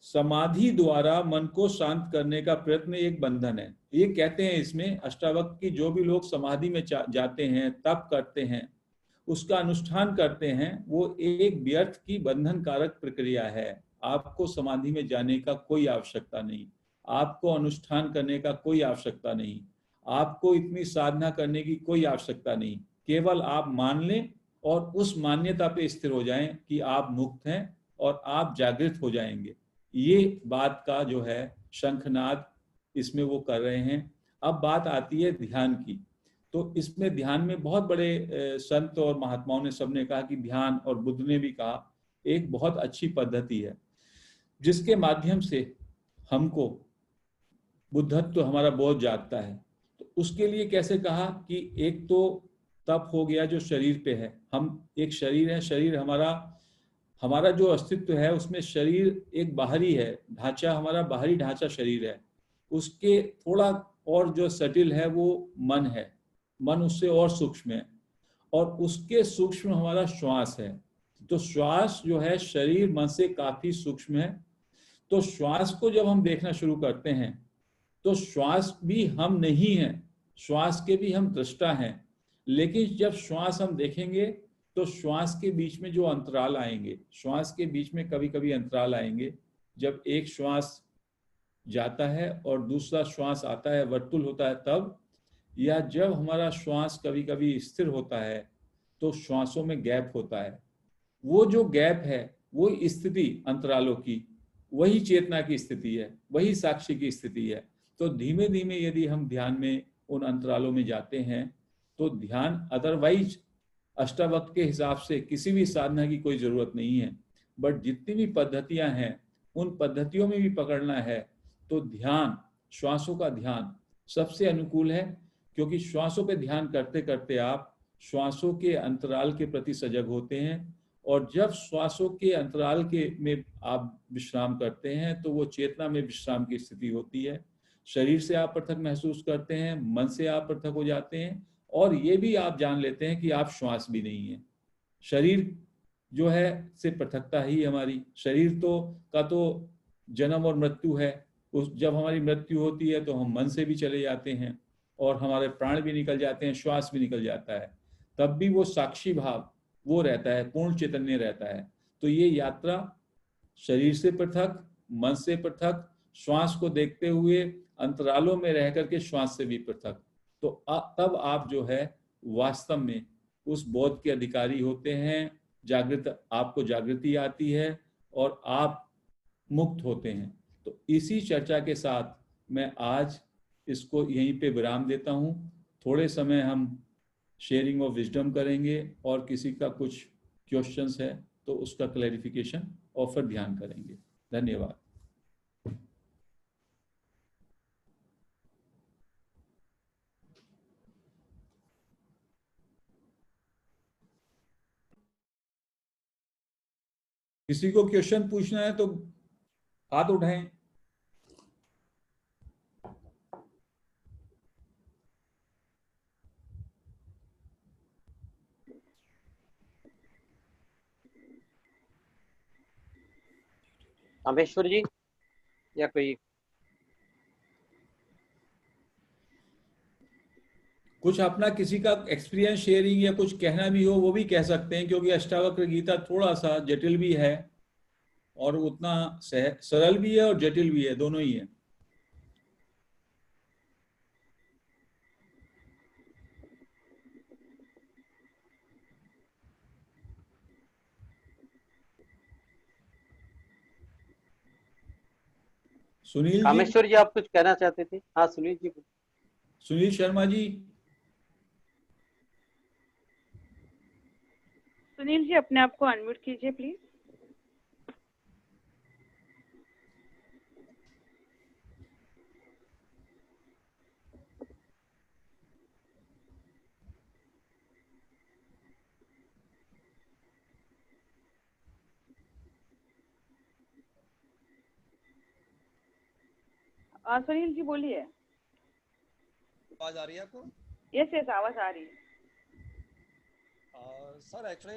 समाधि द्वारा मन को शांत करने का प्रयत्न एक बंधन है। ये कहते हैं इसमें अष्टावक्र की जो भी लोग समाधि में जाते हैं, तप करते हैं, उसका अनुष्ठान करते हैं वो एक व्यर्थ की बंधन कारक प्रक्रिया है। आपको समाधि में जाने का कोई आवश्यकता नहीं, आपको अनुष्ठान करने का कोई आवश्यकता नहीं, आपको इतनी साधना करने की कोई आवश्यकता नहीं। केवल आप मान लें और उस मान्यता पे स्थिर हो जाएं कि आप मुक्त हैं और आप जागृत हो जाएंगे। ये बात का जो है शंखनाद इसमें वो कर रहे हैं। अब बात आती है ध्यान की। तो इसमें ध्यान में बहुत बड़े संत और महात्माओं ने सबने कहा कि ध्यान, और बुद्ध ने भी कहा, एक बहुत अच्छी पद्धति है जिसके माध्यम से हमको बुद्धत्व तो हमारा बहुत जागता है। तो उसके लिए कैसे कहा कि एक तो तप हो गया जो शरीर पे है। हम एक शरीर है, शरीर हमारा हमारा जो अस्तित्व है उसमें शरीर एक बाहरी है ढांचा, हमारा बाहरी ढांचा शरीर है। उसके थोड़ा और जो सटिल है वो मन है, मन उससे और सूक्ष्म है, और उसके सूक्ष्म हमारा श्वास है। तो श्वास जो है शरीर मन से काफी सूक्ष्म है। तो श्वास को जब हम देखना शुरू करते हैं तो श्वास भी हम नहीं हैं, श्वास के भी हम दृष्टा हैं। लेकिन जब श्वास हम देखेंगे तो श्वास के बीच में जो अंतराल आएंगे, श्वास के बीच में कभी कभी अंतराल आएंगे, जब एक श्वास जाता है और दूसरा श्वास आता है, वर्तुल होता है तब, या जब हमारा श्वास कभी कभी स्थिर होता है तो श्वासों में गैप होता है। वो जो गैप है वो स्थिति अंतरालों की, वही चेतना की स्थिति है, वही साक्षी की स्थिति है। तो धीमे धीमे यदि हम ध्यान में उन अंतरालों में जाते हैं तो ध्यान अदरवाइज अष्टावक्र के हिसाब से किसी भी साधना की कोई जरूरत नहीं है। बट जितनी भी पद्धतियां हैं उन पद्धतियों में भी पकड़ना है तो ध्यान, श्वासों का ध्यान सबसे अनुकूल है। क्योंकि श्वासों पे ध्यान करते करते आप श्वासों के अंतराल के प्रति सजग होते हैं, और जब श्वासों के अंतराल के में आप विश्राम करते हैं तो वो चेतना में विश्राम की स्थिति होती है। शरीर से आप पृथक महसूस करते हैं, मन से आप पृथक हो जाते हैं, और ये भी आप जान लेते हैं कि आप श्वास भी नहीं है। शरीर जो है से पृथकता ही हमारी, शरीर तो जन्म और मृत्यु है। उस जब हमारी मृत्यु होती है तो हम मन से भी चले जाते हैं और हमारे प्राण भी निकल जाते हैं, श्वास भी निकल जाता है, तब भी वो साक्षी भाव वो रहता है, पूर्ण चैतन्य रहता है। तो ये यात्रा शरीर से पृथक, मन से पृथक, श्वास को देखते हुए अंतरालों में रह करके श्वास से भी पृथक, तो तब आप जो है वास्तव में उस बोध के अधिकारी होते हैं। जागृत, आपको जागृति आती है और आप मुक्त होते हैं। तो इसी चर्चा के साथ मैं आज इसको यहीं पे विराम देता हूं। थोड़े समय हम शेयरिंग ऑफ विजडम करेंगे और किसी का कुछ क्वेश्चंस है तो उसका क्लैरिफिकेशन और फिर ध्यान करेंगे। धन्यवाद। किसी को क्वेश्चन पूछना है तो हाथ उठाएं। अमेश्वर जी या कोई कुछ अपना किसी का एक्सपीरियंस शेयरिंग या कुछ कहना भी हो वो भी कह सकते हैं, क्योंकि अष्टावक्र गीता थोड़ा सा जटिल भी है और उतना सरल भी है और जटिल भी है, दोनों ही है। सुनील जी, कामेश्वर जी आप कुछ कहना चाहते थे? हाँ सुनील जी। सुनील शर्मा जी। सुनील जी अपने आप को अनम्यूट कीजिए प्लीज। सुनील जी बोलिए। आवाज आ रही है आपको? यस यस आवाज आ रही है। सर एक्चुअली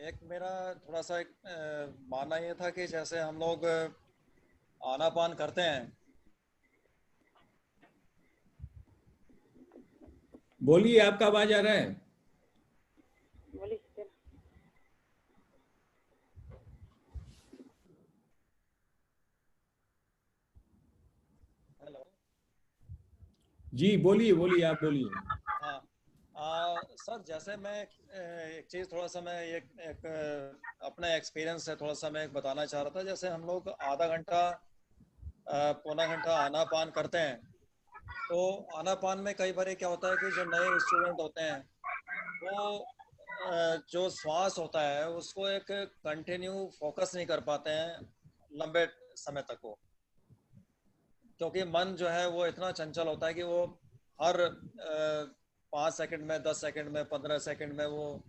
एक मेरा थोड़ा सा मानना ये था कि जैसे हम लोग आनापान करते हैं बोलिए, आपका आवाज आ रहा है? बोलिए सर। हेलो। जी बोलिए बोलिए, आप बोलिए। हाँ। सर, जैसे मैं एक चीज़ थोड़ा सा मैं एक अपने एक्सपीरियंस से थोड़ा सा मैं एक बताना चाह रहा था। जैसे हम लोग आधा घंटा पौना घंटा आनापान करते हैं, तो आनापान में कई बार क्या होता है कि जो नए स्टूडेंट होते हैं वो जो श्वास होता है उसको एक कंटिन्यू फोकस नहीं कर पाते हैं लंबे समय तक वो, क्योंकि मन जो है वो इतना चंचल होता है कि वो हर 5 सेकंड में, 10 सेकंड में, 15 सेकंड में वो।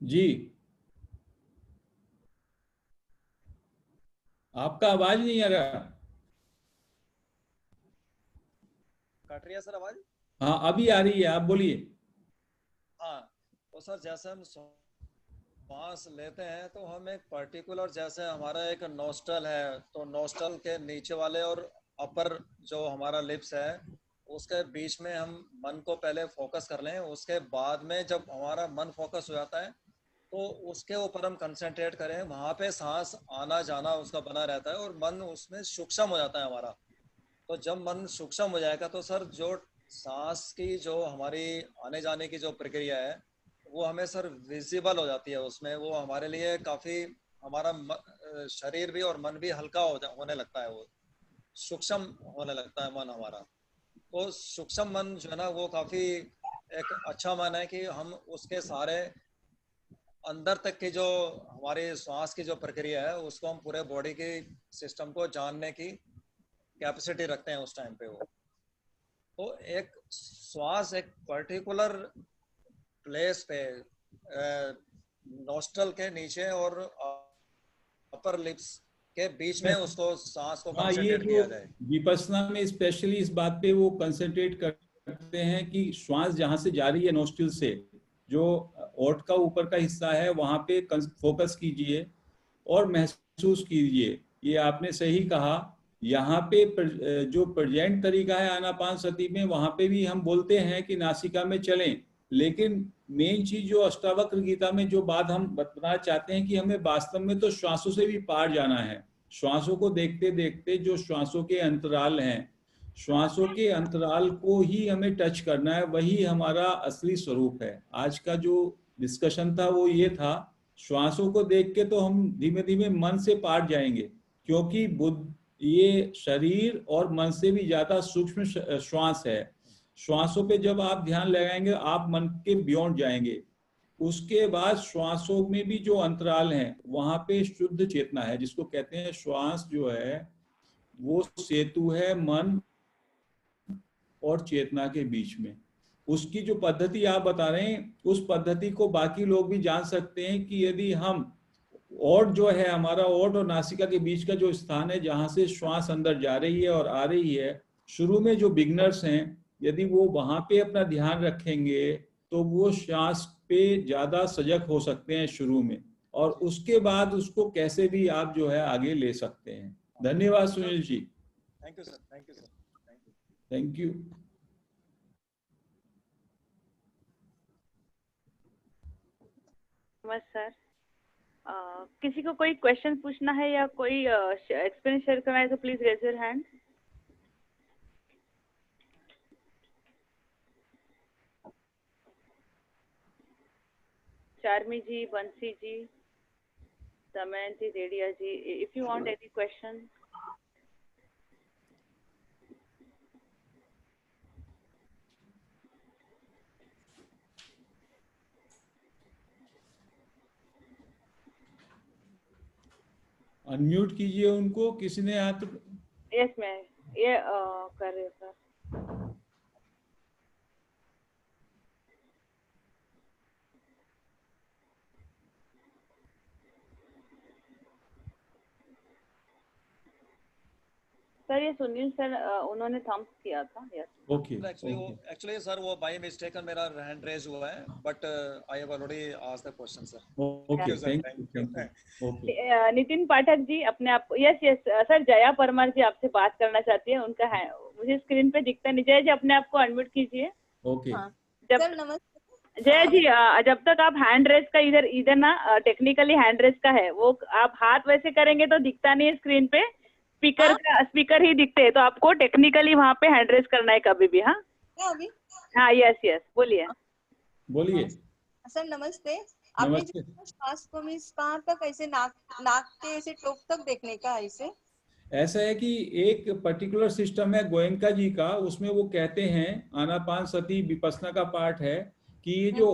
जी, आपका आवाज नहीं आ रहा। कट रही है सर आवाज? हाँ, अभी आ रही है, आप बोलिए। हाँ। तो सर, जैसे हम सांस लेते हैं तो हम एक पर्टिकुलर, जैसे हमारा एक नोस्टल है, तो नोस्टल के नीचे वाले और अपर जो हमारा लिप्स है उसके बीच में हम मन को पहले फोकस कर लें। उसके बाद में जब हमारा मन फोकस हो जाता है तो उसके ऊपर हम कंसंट्रेट करें, वहाँ पे सांस आना जाना उसका बना रहता है और मन उसमें सूक्ष्म हो जाता है हमारा। तो जब मन सूक्ष्म हो जाएगा तो सर जो सांस की जो हमारी आने जाने की जो प्रक्रिया है वो हमें सर विजिबल हो जाती है उसमें। वो हमारे लिए काफ़ी, हमारा शरीर भी और मन भी हल्का होने लगता है, वो सूक्ष्म होने लगता है मन हमारा। तो सूक्ष्म मन जो है ना वो काफ़ी एक अच्छा मन है कि हम उसके सारे अंदर तक की जो हमारी श्वास की जो प्रक्रिया है उसको हम पूरे बॉडी की सिस्टम को जानने की कैपेसिटी रखते हैं उस टाइम पे वो। तो एक श्वास एक पर्टिकुलर प्लेस पे नोस्ट्रल के नीचे और अपर लिप्स के बीच में उसको सांस को हाँ, ये कंसंट्रेट जो किया जाए। विपश्यना में स्पेशली इस बात पे वो कंसंट्रेट करते हैं कि श्वास जहाँ से जा रही है नोस्ट्रिल से, जो ओठ का ऊपर का हिस्सा है वहाँ पे फोकस कीजिए और महसूस कीजिए। ये आपने सही कहा। यहाँ पे जो प्रेजेंट तरीका है आनापान सती में, वहाँ पे भी हम बोलते हैं कि नासिका में चलें, लेकिन मेन चीज जो अष्टावक्र गीता में जो बात हम बताना चाहते हैं कि हमें वास्तव में तो श्वासों से भी पार जाना है। श्वासों को देखते देखते जो श्वासों के अंतराल हैं, श्वासों के अंतराल को ही हमें टच करना है, वही हमारा असली स्वरूप है। आज का जो डिस्कशन था वो ये था, श्वासों को देख के तो हम धीमे धीमे मन से पार जाएंगे, क्योंकि बुद्ध ये शरीर और मन से भी ज्यादा सूक्ष्म श्वास है। श्वासों पे जब आप ध्यान लगाएंगे आप मन के बियॉन्ड जाएंगे। उसके बाद श्वासों में भी जो अंतराल हैं वहां पे शुद्ध चेतना है, जिसको कहते हैं श्वास जो है वो सेतु है मन और चेतना के बीच में। उसकी जो पद्धति आप बता रहे हैं उस पद्धति को बाकी लोग भी जान सकते हैं कि यदि हम ओठ जो है हमारा, ओठ और नासिका के बीच का जो स्थान है जहां से श्वास अंदर जा रही है और आ रही है, शुरू में जो बिगनर्स हैं यदि वो वहां पे अपना ध्यान रखेंगे तो वो श्वास पे ज्यादा सजग हो सकते हैं शुरू में, और जी। उसके बाद उसको कैसे भी आप जो है आगे ले सकते हैं। हाँ। धन्यवाद sir, Sunil ji. Thank you sir, thank you sir, thank you. Thank you. बस सर, किसी को कोई क्वेश्चन पूछना है या कोई एक्सपीरियंस शेयर करना है तो please raise your hand. Charmi ji, Bansi ji, Damayanti, Radia ji, if you want any question. Unmute कीजिए उनको, किसी ने हाथ। यस मैं ये कर रही हूँ सर। सर ये सुनील सर उन्होंने थम्स किया था। यस ओके एक्चुअली सर वो बाय मिस्टेक मेरा हैंड रेज हुआ है, but I have already asked the question sir. Okay thank you okay. Nitin Pathak ji अपने आप, yes yes sir, Jaya Parmar ji आपसे बात करना चाहती है, उनका है मुझे स्क्रीन पे दिखता नहीं। जया जी अपने आप को अनम्यूट कीजिए। ओके जब सर नमस्ते। जया जी जब तक आप हैंड रेस का इधर ना टेक्निकली हैंड रेस का है वो, आप हाथ वैसे करेंगे तो दिखता नहीं है स्क्रीन पे, स्पीकर ही दिखते हैं, तो आपको टेक्निकली वहाँ पे हैंड रेस करना है कभी भी। हाँ अभी हाँ यस यस बोलिए। बोलिए। सर नमस्ते। आपने जो श्वास को मीन्स कहाँ तक ऐसे नाक के ऐसे टोक तक देखने का ऐसे? ऐसा है कि एक पर्टिकुलर सिस्टम है गोयनका जी का, उसमें वो कहते हैं आनापान सती विपस्सना का पार्ट है कि ये जो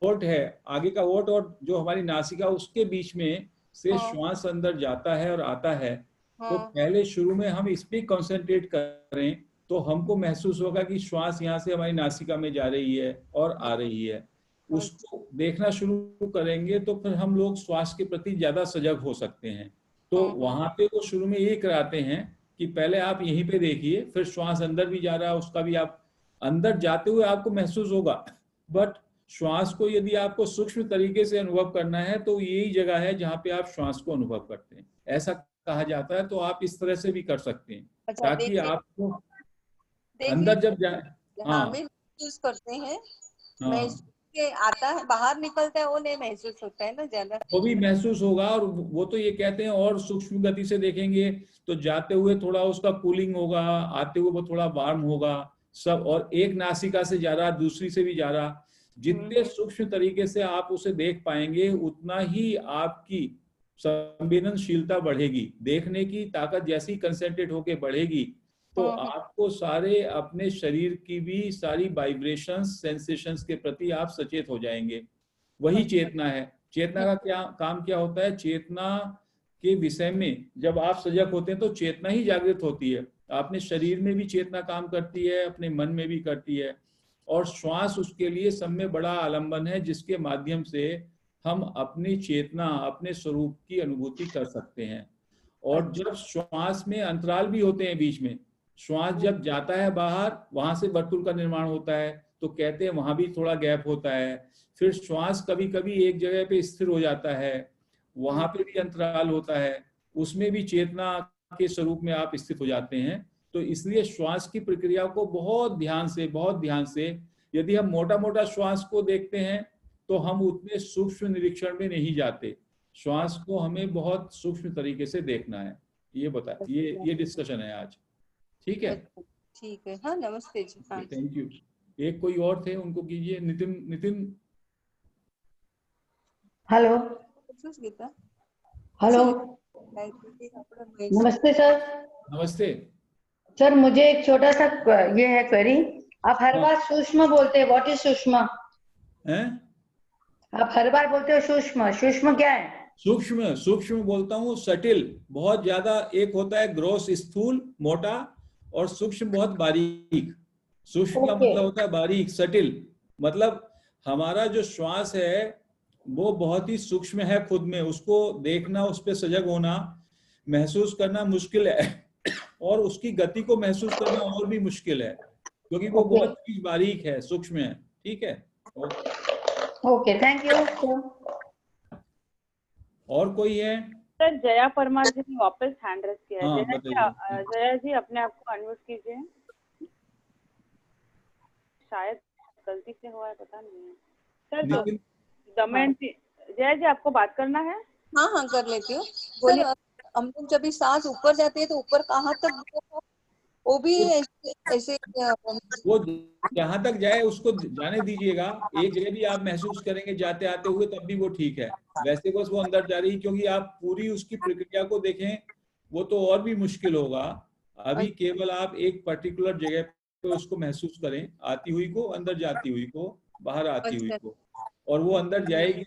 ओट है आगे का ओट और जो हमारी नासिका उसके बीच में से श्वास अंदर जाता है और आता है। तो पहले शुरू में हम इस पे कंसंट्रेट करें तो हमको महसूस होगा कि श्वास यहाँ से हमारी नासिका में जा रही है और आ रही है। उसको देखना शुरू करेंगे तो फिर हम लोग श्वास के प्रति ज्यादा सजग हो सकते हैं। तो वहां पे वो शुरू में ये कराते हैं कि पहले आप यहीं पे देखिए, फिर श्वास अंदर भी जा रहा है उसका भी आप अंदर जाते हुए आपको महसूस होगा। बट श्वास को यदि आपको सूक्ष्म तरीके से अनुभव करना है तो यही जगह है जहाँ पे आप श्वास को अनुभव करते हैं, ऐसा कहा जाता है। तो आप इस तरह से भी कर सकते हैं ताकि आपको अंदर जब जाए महसूस करते हैं, महसूस के आता है बाहर निकलता है वो नहीं महसूस होता है ना ज्यादा, वो भी महसूस होगा। और वो तो ये कहते हैं और सूक्ष्म गति से देखेंगे तो जाते हुए थोड़ा उसका कूलिंग होगा, आते हुए वो थोड़ा वार्म होगा सब, और एक नासिका से जा रहा दूसरी से भी जा रहा। जितने सूक्ष्म तरीके से आप उसे देख पाएंगे उतना ही आपकी संवेदनशीलता बढ़ेगी, देखने की ताकत जैसी कंसंट्रेट होके बढ़ेगी तो आपको सारे अपने शरीर की भी सारी वाइब्रेशंस सेंसेशंस के प्रति आप सचेत हो जाएंगे। वही चेतना है। चेतना का क्या काम क्या होता है? चेतना के विषय में जब आप सजग होते हैं तो चेतना ही जागृत होती है। अपने शरीर में भी चेतना काम करती है, अपने मन में भी करती है, और श्वास उसके लिए सब में बड़ा आलंबन है जिसके माध्यम से हम अपनी चेतना अपने स्वरूप की अनुभूति कर सकते हैं। और जब श्वास में अंतराल भी होते हैं बीच में, श्वास जब जाता है बाहर वहां से वर्तुल का निर्माण होता है तो कहते हैं वहां भी थोड़ा गैप होता है। फिर श्वास कभी कभी एक जगह पे स्थिर हो जाता है, वहां पे भी अंतराल होता है, उसमें भी चेतना के स्वरूप में आप स्थित हो जाते हैं। तो इसलिए श्वास की प्रक्रिया को बहुत ध्यान से यदि हम मोटा मोटा श्वास को देखते हैं तो हम उतने सूक्ष्म निरीक्षण में नहीं जाते। श्वास को हमें बहुत सूक्ष्म तरीके से देखना है। ये बता ये डिस्कशन है आज। ठीक है ठीक है। हाँ नमस्ते जी। हाँ थैंक यू। एक कोई और थे उनको कीजिए। नितिन हेलो हेलो नमस्ते सर। नमस्ते सर मुझे एक छोटा सा ये है क्वेरी। आप हर बार सूक्ष्म बोलते हैं, व्हाट इज सूक्ष्म? हैं? आप हर बार बोलते हो सूक्ष्म, सूक्ष्म क्या है? सूक्ष्म बोलता हूँ सटिल, बहुत ज्यादा। एक होता है ग्रोस स्थूल मोटा, और सूक्ष्म बहुत बारीक। सूक्ष्म का मतलब होता है बारीक, सटिल। मतलब हमारा जो श्वास है वो बहुत ही सूक्ष्म है खुद में, उसको देखना, उस पर सजग होना, महसूस करना मुश्किल है और उसकी गति को महसूस करना और भी मुश्किल है क्योंकि वो बहुत ही बारीक है, सूक्ष्म है। ठीक है ओके थैंक यू। और कोई है? सर जया परमार जी ने वापस हैंड रेस किया है। हाँ, जया जी अपने आप को अनम्यूट कीजिए, शायद गलती से हुआ है, पता नहीं है। सर दमयंती जया जी आपको बात करना है? हाँ हाँ कर लेती हूँ। सर हम लोग जब सांस ऊपर जाती है तो ऊपर कहाँ तक, वो भी ऐसे वो जहां तक जाए उसको जाने दीजिएगा। एक जगह भी आप महसूस करेंगे जाते आते हुए तब भी वो ठीक है। वैसे बस वो अंदर जा रही, क्योंकि आप पूरी उसकी प्रक्रिया को देखें वो तो और भी मुश्किल होगा। अभी केवल आप एक पर्टिकुलर जगह पे उसको महसूस करें, आती हुई को, अंदर जाती हुई को, बाहर आती हुई को, और वो अंदर जाएगी।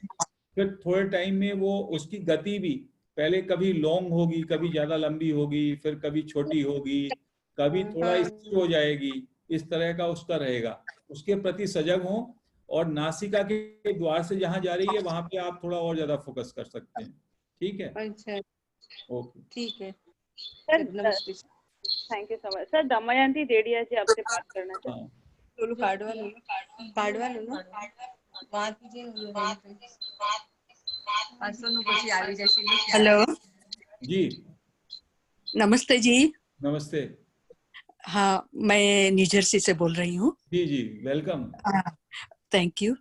फिर थोड़े टाइम में वो उसकी गति भी पहले कभी लॉन्ग होगी, कभी ज्यादा लंबी होगी, फिर कभी छोटी होगी, कभी थोड़ा स्थिर हो जाएगी। इस तरह का उसका रहेगा। उसके प्रति सजग हो, और नासिका के द्वार से जहां जा रही है वहां पे आप थोड़ा और ज्यादा फोकस कर सकते हैं। ठीक है? अच्छा ओके ठीक है। Sir thank you so much sir. Damayanti Dedia ji आपसे बात करना चाहते हैं। हाँ, बोलो कार्ड वालो ना વાત જે પાછળનું પછી આવી જશે હેલો जी नमस्ते जी। नमस्ते। हाँ, मैं न्यू जर्सी से बोल रही हूँ। जी जी, वेलकम। Thank you.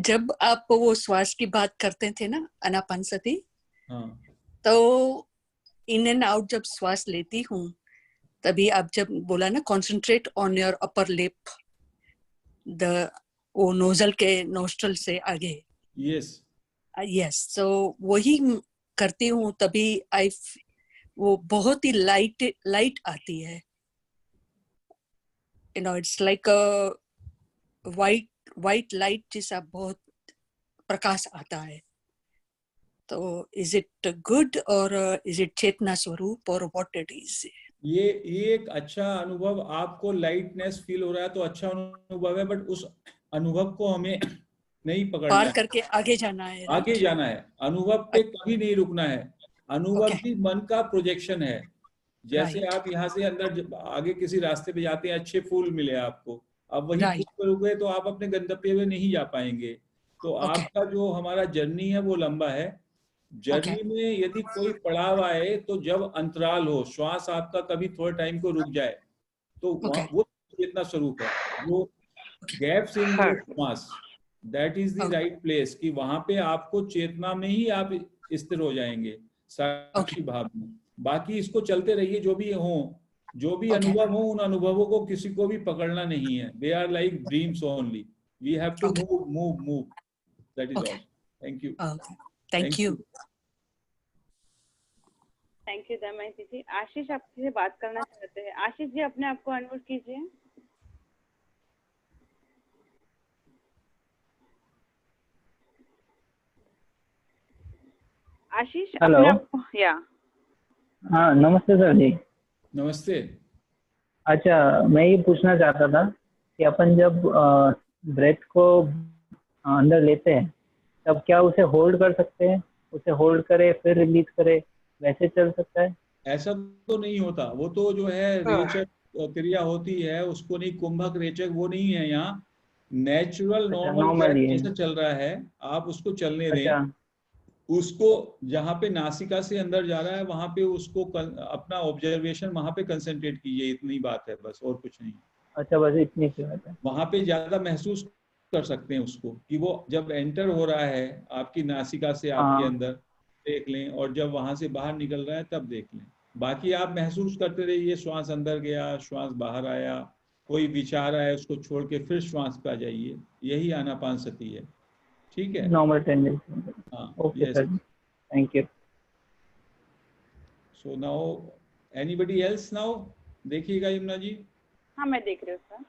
जब आप वो श्वास की बात करते थे ना, अनापानसति, हाँ तो इन एंड आउट जब श्वास लेती हूँ, तभी आप जब बोला ना concentrate on your upper lip, वो नोजल के नोस्ट्रल से आगे, यस यस, तो वही करती हूँ, तभी वो बहुत ही लाइट आती है। इट्स लाइक वाइट लाइट जैसा बहुत प्रकाश आता है। तो इज इट गुड और इज इट चेतना स्वरूप और व्हाट इट इज? ये एक अच्छा अनुभव, आपको लाइटनेस फील हो रहा है तो अच्छा अनुभव है, बट उस अनुभव को हमें नहीं पकड़ना पार है, करके आगे जाना है, आगे जाना है। अनुभव पे कभी नहीं रुकना है। अनुभव Okay. भी मन का प्रोजेक्शन है। जैसे Right. आप यहाँ से अंदर आगे किसी रास्ते पे जाते हैं, अच्छे फूल मिले आपको, अब वही Right. फूल पे रुके तो आप अपने गंतव्य में नहीं जा पाएंगे। तो Okay. आपका जो हमारा जर्नी है वो लंबा है। Journey Okay. में यदि कोई पड़ाव आए तो जब अंतराल हो, श्वास आपका कभी थोड़े टाइम को रुक जाए, तो Okay. वो चेतना स्वरूप है। वो गैप्स इन योर श्वास, that is the right place, कि वहां पे आपको चेतना में ही आप स्थिर हो जाएंगे, साक्षी भाव में। बाकी इसको चलते रहिए, जो भी हो, जो भी अनुभव हो, उन अनुभवों को किसी को भी पकड़ना नहीं है। They are like dreams only, we have to move move move, that is all. Thank you. Thank you. Thank you Damayanti ji. Ashish आपसे बात करना चाहते हैं। आशीष जी, अपने आप को अनम्यूट कीजिए। आशीष, हेलो। अपने आप को, या हाँ, नमस्ते सर जी। नमस्ते। अच्छा, मैं ये पूछना चाहता था कि अपन जब ब्रेथ को अंदर लेते हैं, तब क्या उसे होल्ड कर सकते हैं? उसे होल्ड करे फिर रिलीज करे, वैसे चल सकता है? ऐसा तो नहीं होता, वो तो जो है रेचक क्रिया होती है, उसको नहीं, कुंभक रेचक वो नहीं है यहाँ। नेचुरल अच्छा, नॉर्मल नॉर्मल ही है। जैसा चल रहा है, आप उसको चलने दें। अच्छा, उसको जहाँ पे नासिका से अंदर जा रहा है, वहां पे उसको अपना ऑब्जर्वेशन वहां पे कंसंट्रेट कीजिए, इतनी बात है बस, और कुछ नहीं। अच्छा, बस इतनी सी बात है। वहां पे ज्यादा महसूस कर सकते हैं उसको, कि वो जब एंटर हो रहा है आपकी नासिका से आपके हाँ। अंदर, देख लें, और जब वहां से बाहर निकल रहा है तब देख लें। बाकी आप महसूस करते रहिए, श्वास अंदर गया, श्वास बाहर आया, कोई विचार आया उसको छोड़ के फिर श्वास पे आ जाइए, यही आनापानसति है। ठीक है, नॉर्मल टेंडेंसी। हाँ, okay yes. Sir, thank you. So now anybody else now, देखिएगा यमुना जी। हाँ, मैं देख रही हूँ सर।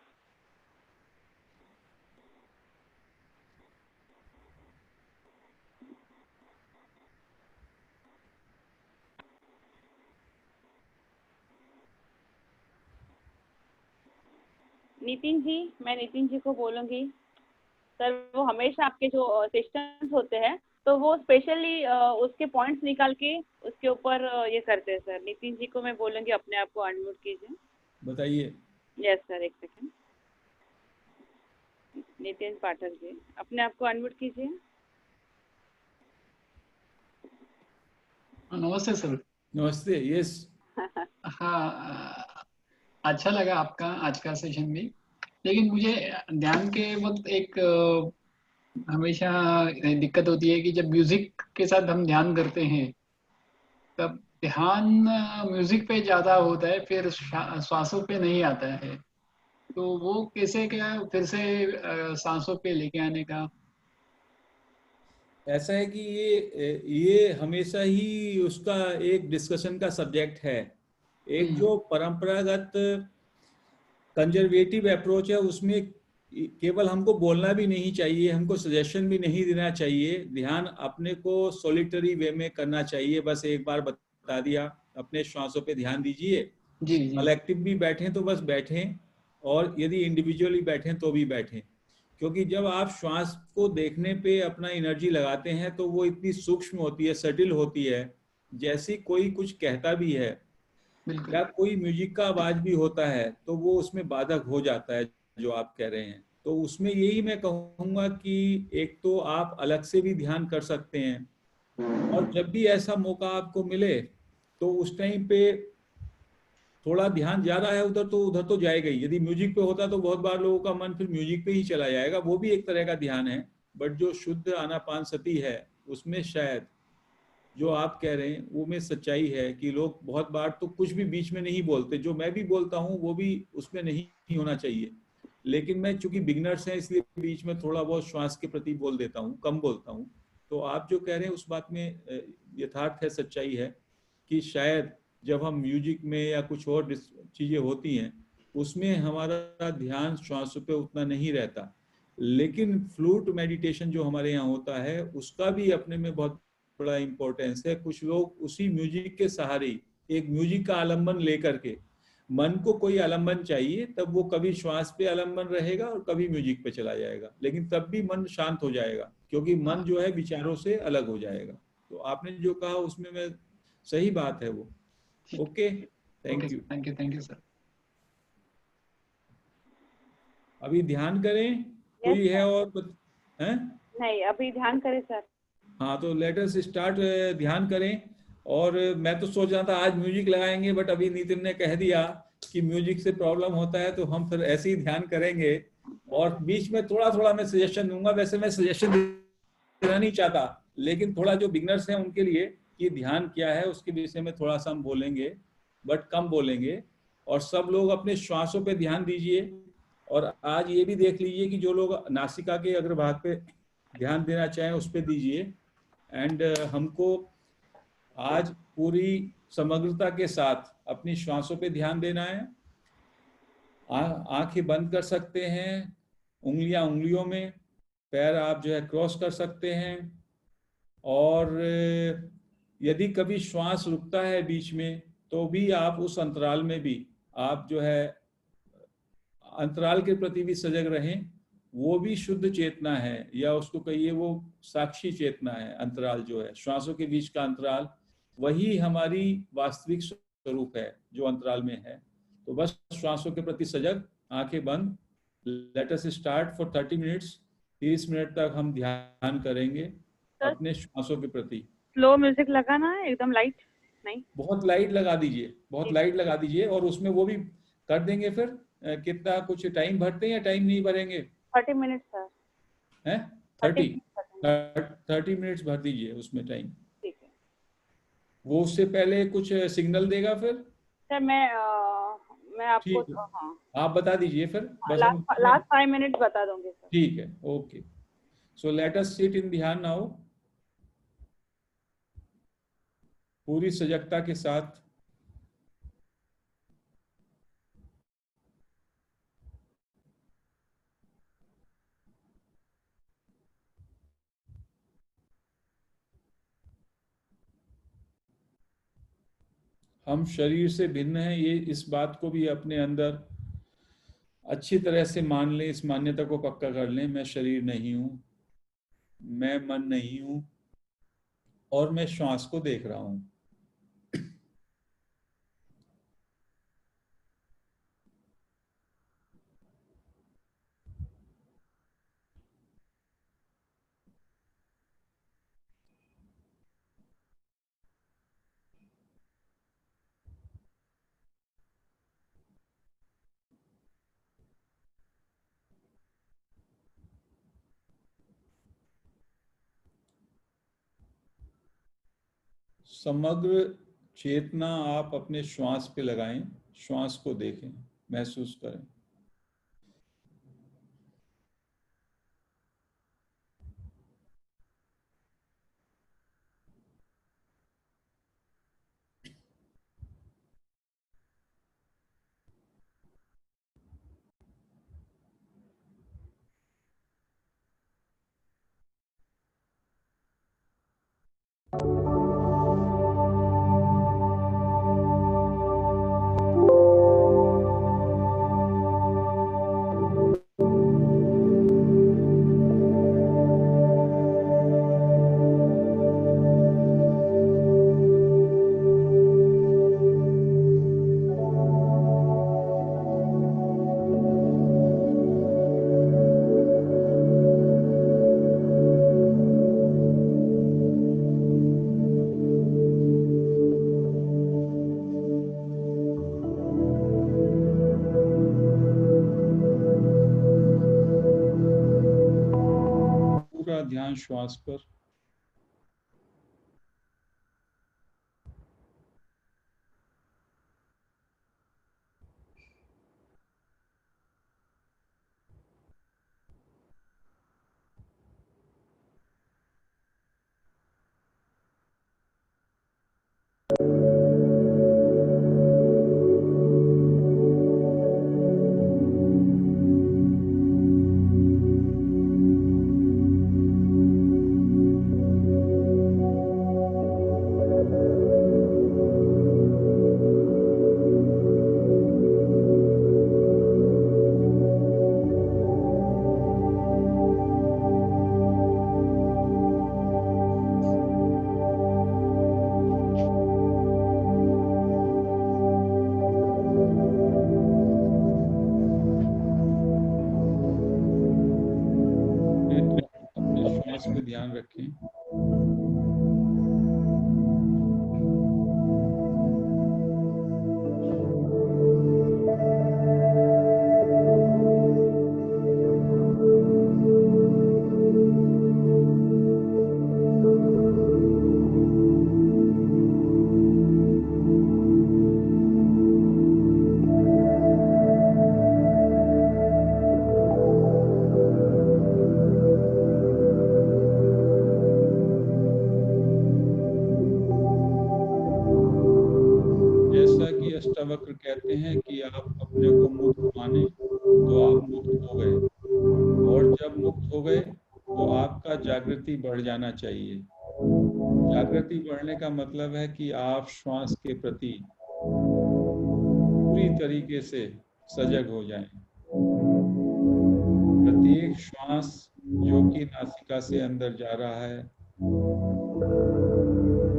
नितिन जी, मैं नितिन जी को बोलूंगी। सर, वो हमेशा आपके जो सेशंस होते हैं, तो वो स्पेशली उसके पॉइंट्स निकाल के उसके ऊपर ये करते हैं सर। नितिन जी को मैं बोलूंगी, अपने आप को अनम्यूट कीजिए। बताइए। यस सर, एक सेकंड। नितिन पाठक जी, अपने आप को अनम्यूट कीजिए। नमस्ते सर। नमस्ते, यस। हाँ, अच्छा लगा आपका आज का सेशन भी, लेकिन मुझे ध्यान के वक्त एक हमेशा दिक्कत होती है कि जब म्यूजिक के साथ हम ध्यान करते हैं, तब ध्यान म्यूजिक पे ज्यादा होता है, फिर श्वासों पे नहीं आता है। तो वो कैसे, क्या फिर से सांसों पे लेके आने का? ऐसा है कि ये हमेशा ही उसका एक डिस्कशन का सब्जेक्ट है। एक जो परंपरागत कंजर्वेटिव अप्रोच है, उसमें केवल हमको बोलना भी नहीं चाहिए, हमको सजेशन भी नहीं देना चाहिए। ध्यान अपने को सॉलिटरी वे में करना चाहिए। बस एक बार बता दिया, अपने श्वासों पे ध्यान दीजिए। जी जी। कलेक्टिव भी बैठें तो बस बैठें, और यदि इंडिविजुअली बैठें तो भी बैठें। क्योंकि जब आप श्वास को देखने पे अपना एनर्जी लगाते हैं तो वो इतनी सूक्ष्म होती है, सटिल होती है। जैसी कोई कुछ कहता भी है क्या कोई म्यूजिक का आवाज भी होता है तो वो उसमें बाधक हो जाता है जो आप कह रहे हैं। तो उसमें यही मैं कहूँगा कि एक तो आप अलग से भी ध्यान कर सकते हैं, और जब भी ऐसा मौका आपको मिले तो उस टाइम पे थोड़ा ध्यान ज्यादा है उधर तो जाएगा ही। यदि म्यूजिक पे होता तो बहुत बार लोगों का मन फिर म्यूजिक पे ही चला जाएगा, वो भी एक तरह का ध्यान है। बट जो शुद्ध आनापानसति है उसमें शायद जो आप कह रहे हैं वो में सच्चाई है कि लोग बहुत बार तो कुछ भी बीच में नहीं बोलते, जो मैं भी बोलता हूँ वो भी उसमें नहीं होना चाहिए। लेकिन मैं चूंकि बिगनर्स हैं इसलिए बीच में थोड़ा बहुत श्वास के प्रति बोल देता हूँ, कम बोलता हूँ। तो आप जो कह रहे हैं उस बात में यथार्थ है, सच्चाई है कि शायद जब हम म्यूजिक में या कुछ और चीजें होती हैं उसमें हमारा ध्यान श्वासों पे उतना नहीं रहता। लेकिन फ्लूट मेडिटेशन जो हमारे यहाँ होता है उसका भी अपने में बहुत बड़ा इम्पोर्टेंस है। कुछ लोग उसी म्यूजिक के सहारे, एक म्यूजिक का आलम्बन लेकर के, मन को कोई आलम्बन चाहिए तब वो कभी श्वास पे आलम्बन रहेगा और कभी म्यूजिक पे चला जाएगा, लेकिन तब भी मन शांत हो जाएगा क्योंकि मन जो है विचारों से अलग हो जाएगा। तो आपने जो कहा उसमें मैं सही बात है वो। Okay, thank you. Thank you sir. अभी ध्यान करें कोई है और हैं? नहीं, अभी ध्यान करें सर। हाँ, तो लेट अस स्टार्ट, ध्यान करें। और मैं तो सोच रहा था आज म्यूजिक लगाएंगे, बट अभी नितिन ने कह दिया कि म्यूजिक से प्रॉब्लम होता है तो हम फिर ऐसे ही ध्यान करेंगे। और बीच में थोड़ा थोड़ा मैं सजेशन दूंगा, वैसे मैं सजेशन देना नहीं चाहता, लेकिन थोड़ा जो बिगनर्स हैं उनके लिए कि ध्यान क्या है उसके विषय में थोड़ा सा हम बोलेंगे, बट कम बोलेंगे। और सब लोग अपने श्वासों पे ध्यान दीजिए। और आज ये भी देख लीजिए कि जो लोग नासिका के अग्रभाग पे ध्यान देना चाहें उस पर दीजिए। एंड हमको आज पूरी समग्रता के साथ अपनी श्वासों पे ध्यान देना है। आंखें बंद कर सकते हैं, उंगलियां उंगलियों में, पैर आप जो है क्रॉस कर सकते हैं। और यदि कभी श्वास रुकता है बीच में तो भी आप उस अंतराल में भी आप जो है अंतराल के प्रति भी सजग रहें। वो भी शुद्ध चेतना है, या उसको कहिए वो साक्षी चेतना है। अंतराल जो है श्वासों के बीच का अंतराल, वही हमारी वास्तविक स्वरूप है जो अंतराल में है। तो बस श्वासों के प्रति सजग, आंखें बंद। Let us start for 30 minutes. 30 minute तक हम ध्यान करेंगे अपने श्वासों के प्रति। स्लो म्यूजिक लगाना है, एकदम लाइट नहीं? बहुत लाइट लगा दीजिए, बहुत लाइट लगा दीजिए। और उसमें वो भी कर देंगे फिर कितना कुछ टाइम भरते हैं या टाइम नहीं भरेंगे? 30 मिनट्स सर। हैं? 30 मिनट्स भर दीजिए उसमें टाइम। ठीक है। वो उससे पहले कुछ सिग्नल देगा फिर? सर मैं आपको ठीक है, आप बता दीजिए फिर। बस हम लास्ट 5 मिनट्स बता दूंगी सर। ठीक है, okay. So let us sit in ध्यान नाउ, पूरी सजगता के साथ। हम शरीर से भिन्न हैं, ये इस बात को भी अपने अंदर अच्छी तरह से मान लें, इस मान्यता को पक्का कर लें। मैं शरीर नहीं हूं, मैं मन नहीं हूं, और मैं श्वास को देख रहा हूं। समग्र चेतना आप अपने श्वास पे लगाएं, श्वास को देखें, महसूस करें। पूरा ध्यान श्वास पर। अपने श्वास पे ध्यान रखें। जैसा कि अष्टावक्र कहते हैं कि आप अपने को मुक्त माने तो आप मुक्त हो गए, और जब मुक्त हो गए तो आपका जागृति बढ़ जाना चाहिए। जागृति बढ़ने का मतलब है कि आप श्वास के प्रति पूरी तरीके से सजग हो जाएं। प्रत्येक श्वास जो कि नासिका से अंदर जा रहा है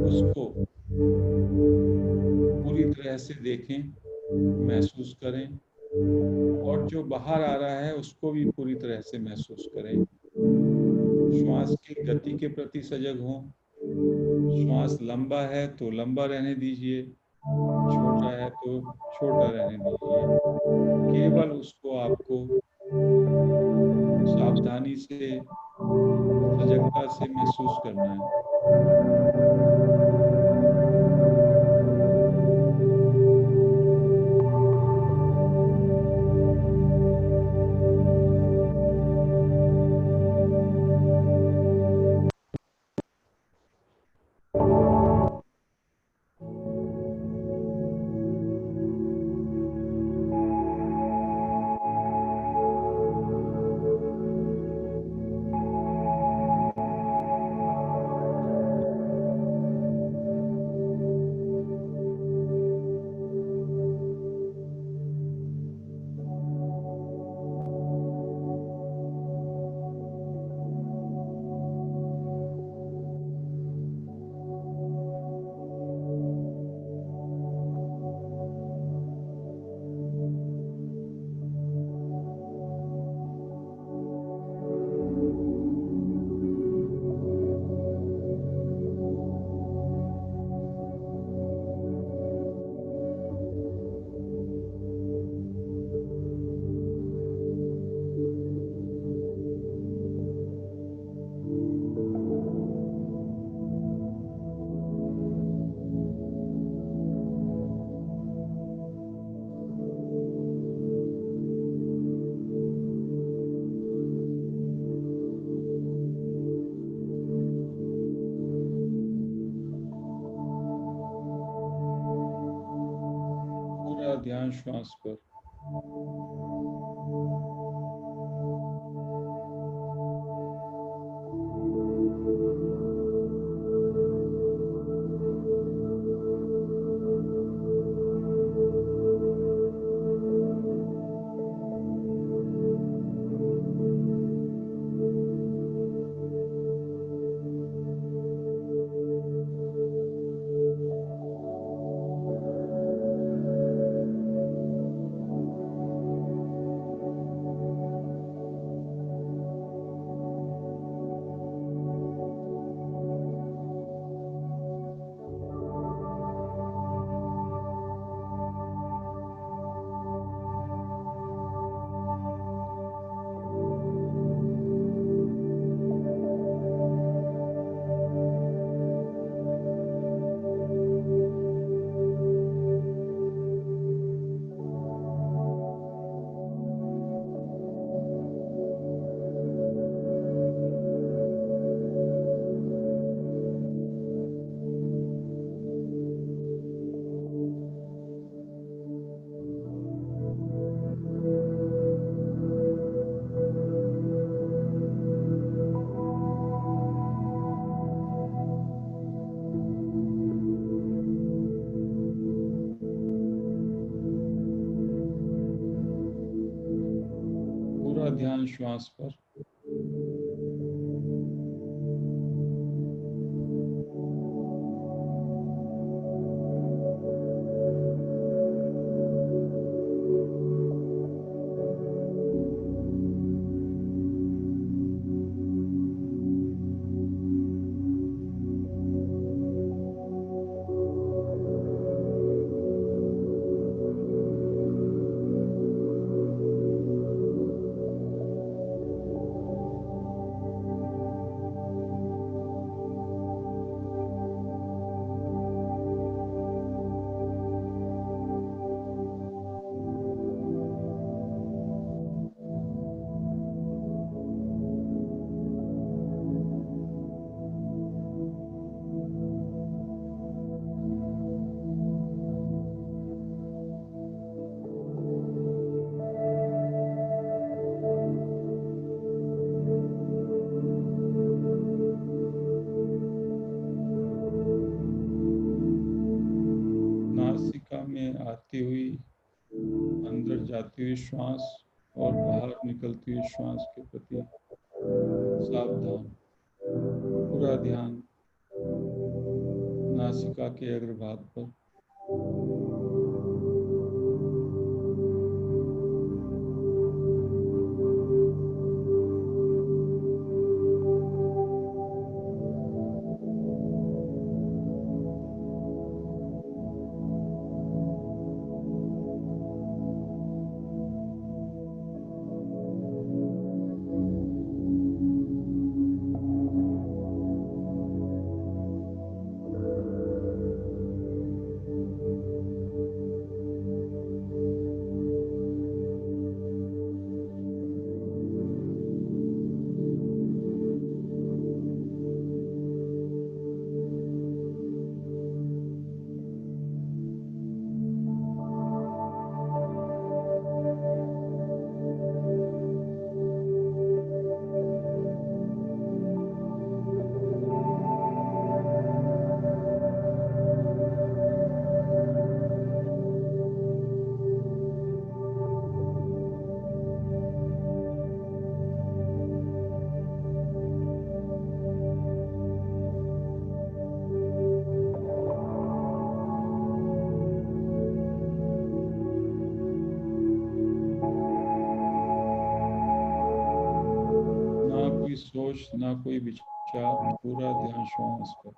उसको पूरी तरह से देखें, महसूस करें, और जो बाहर आ रहा है उसको भी पूरी तरह से महसूस करें। श्वास की गति के प्रति सजग हों। श्वास लंबा है तो लंबा रहने दीजिए, छोटा है तो छोटा रहने दीजिए। केवल उसको आपको सावधानी से, सजगता से महसूस करना है। पूरा ध्यान श्वास पर। श्वास पर। नासिका में आती हुई, अंदर जाती हुई श्वास और बाहर निकलती हुई श्वास के प्रति सावधान। पूरा ध्यान नासिका के अग्रभाग पर। सोच ना कोई विचार, पूरा ध्यान श्वास पर।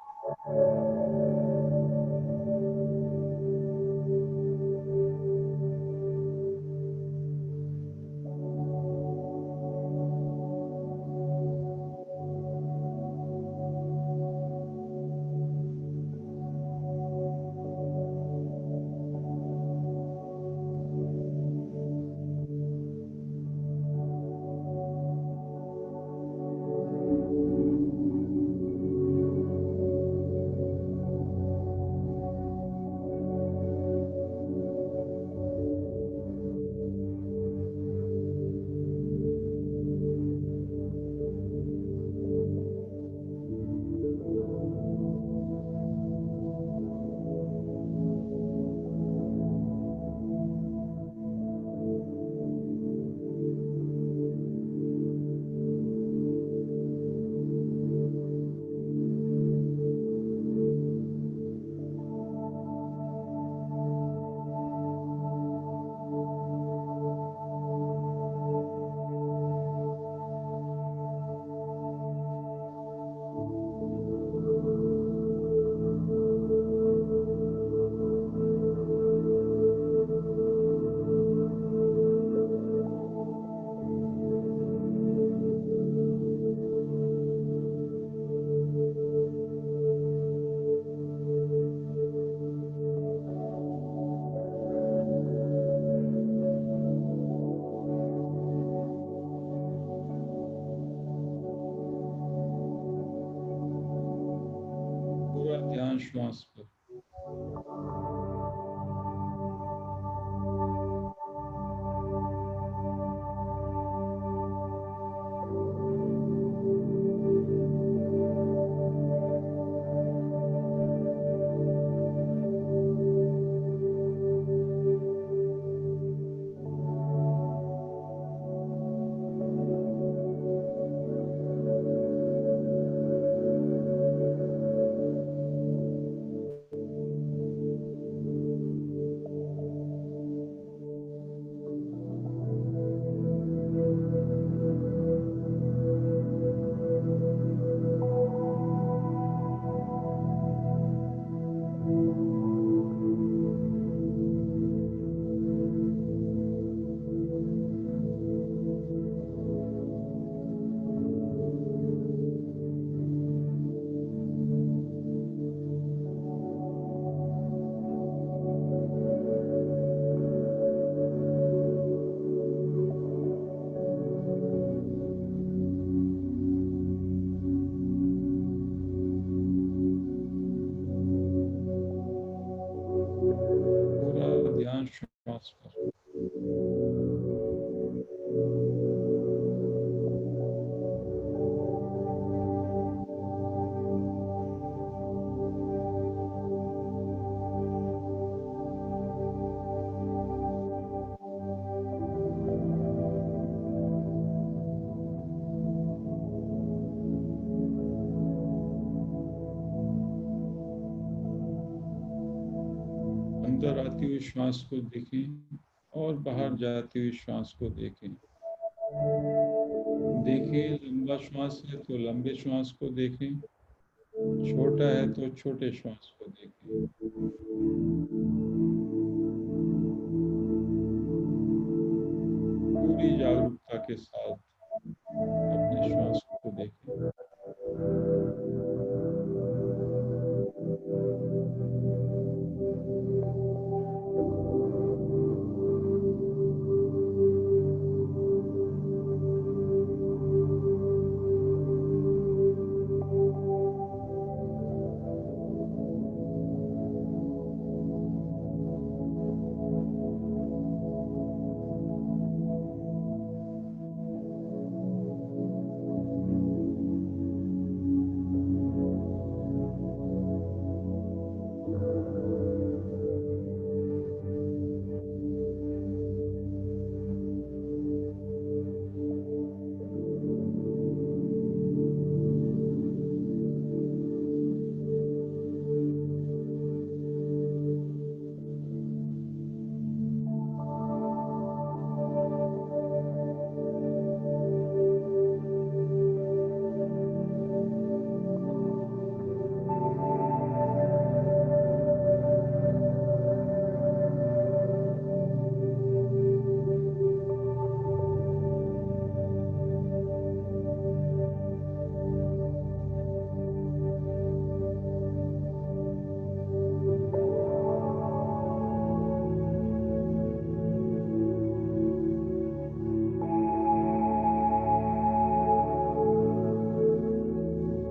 ध्यान श्वास पर। अंदर आती हुई श्वास को देखें और बाहर जाती हुई श्वास को देखें। देखिए, लंबा श्वास है तो लंबे श्वास को देखें, छोटा है तो छोटे श्वास को देखें। पूरी जागरूकता के साथ अपने श्वास को देखें।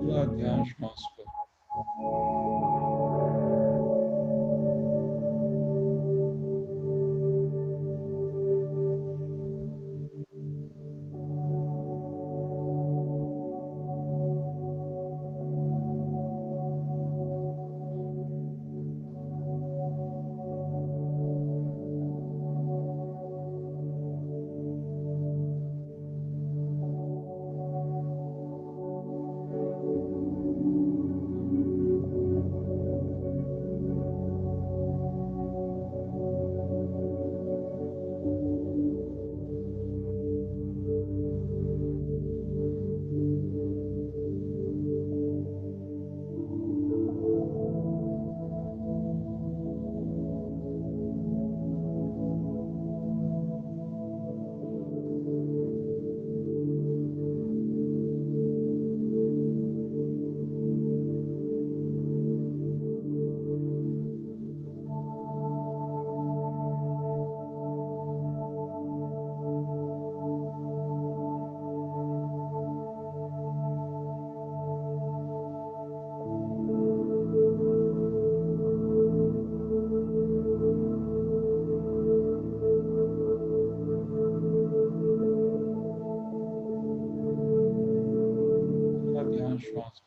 पूरा ध्यान श्वास पर। पूरा ध्यान श्वास पर।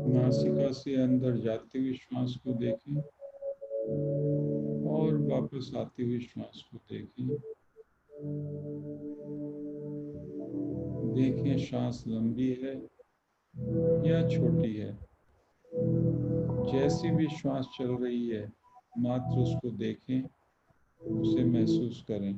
नासिका से अंदर जाती हुई श्वास को देखें और वापस आती हुई श्वास को देखें। देखें श्वास लंबी है या छोटी है। जैसी भी श्वास चल रही है, मात्र उसको देखें, उसे महसूस करें।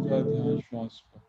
पूरा ध्यान श्वास पर।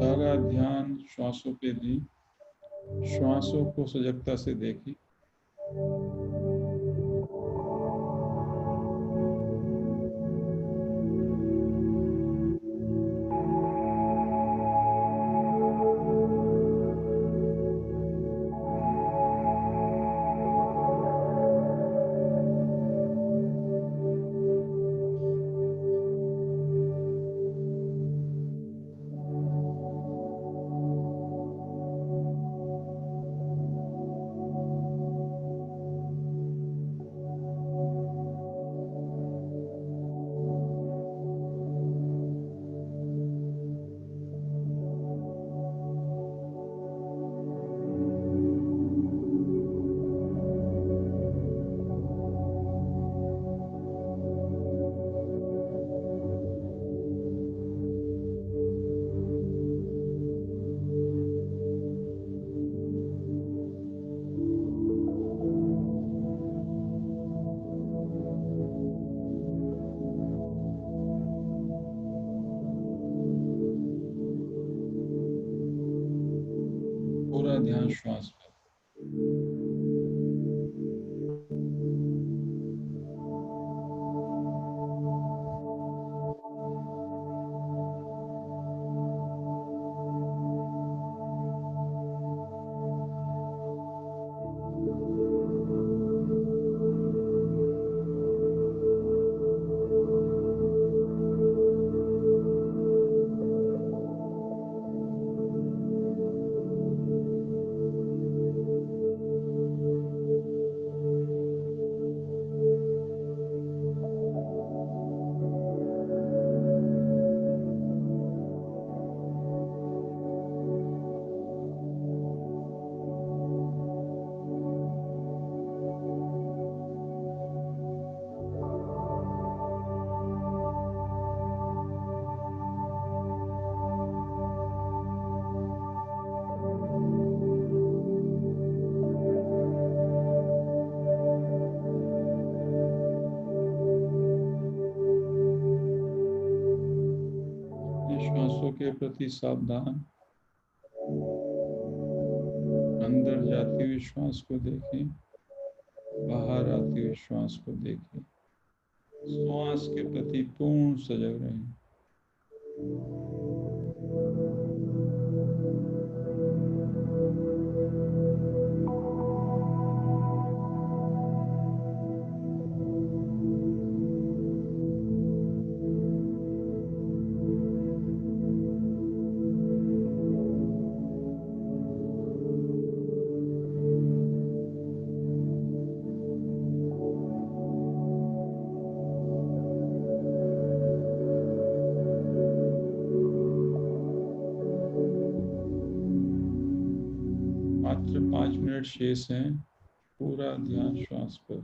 सारा ध्यान श्वासों पे दी, श्वासों को सजगता से देखी। पूरा ध्यान श्वास पर। श्वासों के प्रति सावधान, अंदर जाती हुई श्वास को देखें, बाहर आती हुई श्वास को देखें, श्वास के प्रति पूर्ण सजग रहें। मात्र 5 मिनट शेष हैं, पूरा ध्यान श्वास पर।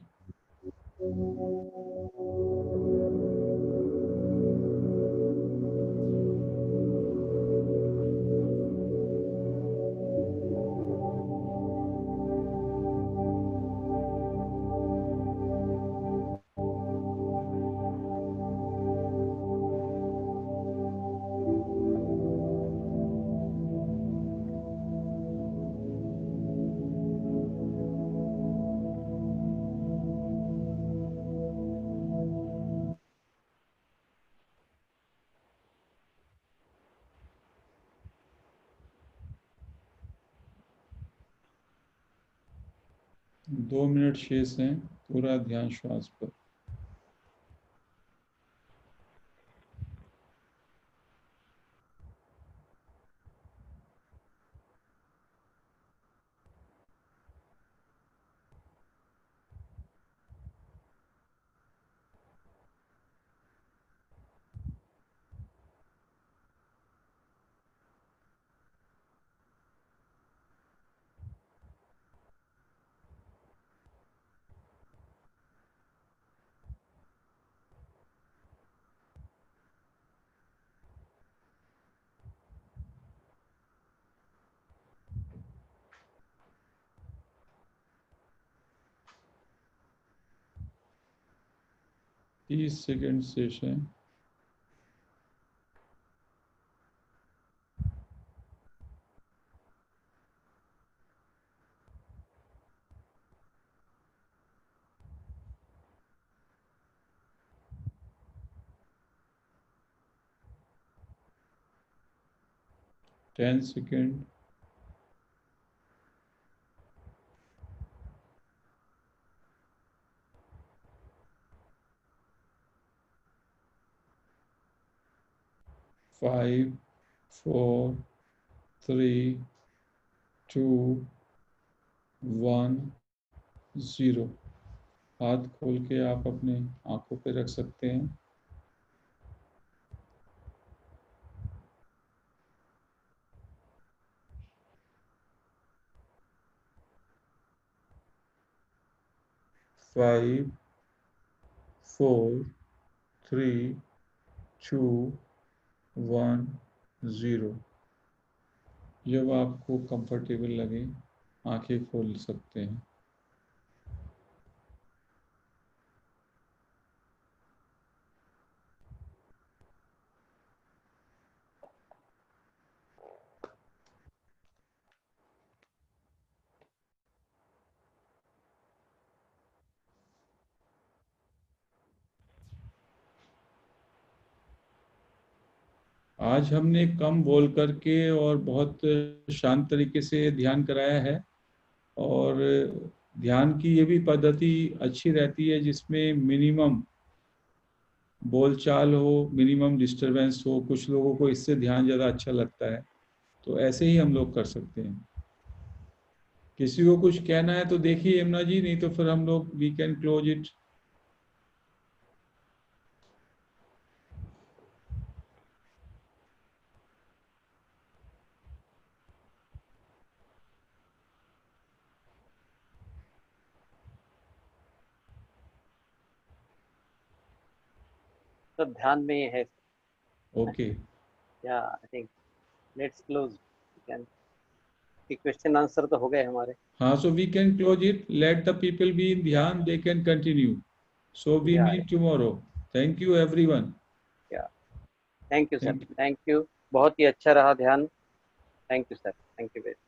2 मिनट शेष हैं, पूरा ध्यान श्वास पर। तीस सेकेंड शेष है। Ten second. फाइव, 4, 3, 2, 1, 0। हाथ खोल के आप अपने आंखों पे रख सकते हैं। फाइव, 4, 3, 2, 1, 0। जब आपको कंफर्टेबल लगे आंखें खोल सकते हैं। आज हमने कम बोल करके और बहुत शांत तरीके से ध्यान कराया है। और ध्यान की ये भी पद्धति अच्छी रहती है जिसमें मिनिमम बोलचाल हो, मिनिमम डिस्टरबेंस हो। कुछ लोगों को इससे ध्यान ज़्यादा अच्छा लगता है, तो ऐसे ही हम लोग कर सकते हैं। किसी को कुछ कहना है तो देखिए यमुना जी, नहीं तो फिर हम लोग वी कैन क्लोज इट। सब ध्यान में ही है। ओके, या I think let's close. Can question answer तो हो गए हमारे। हाँ, so we can close it. Let the people be in ध्यान, they can continue. So we या meet tomorrow. Thank you everyone. या thank you sir, Thank you. Thank you. बहुत ही अच्छा रहा ध्यान। Thank you sir, thank you very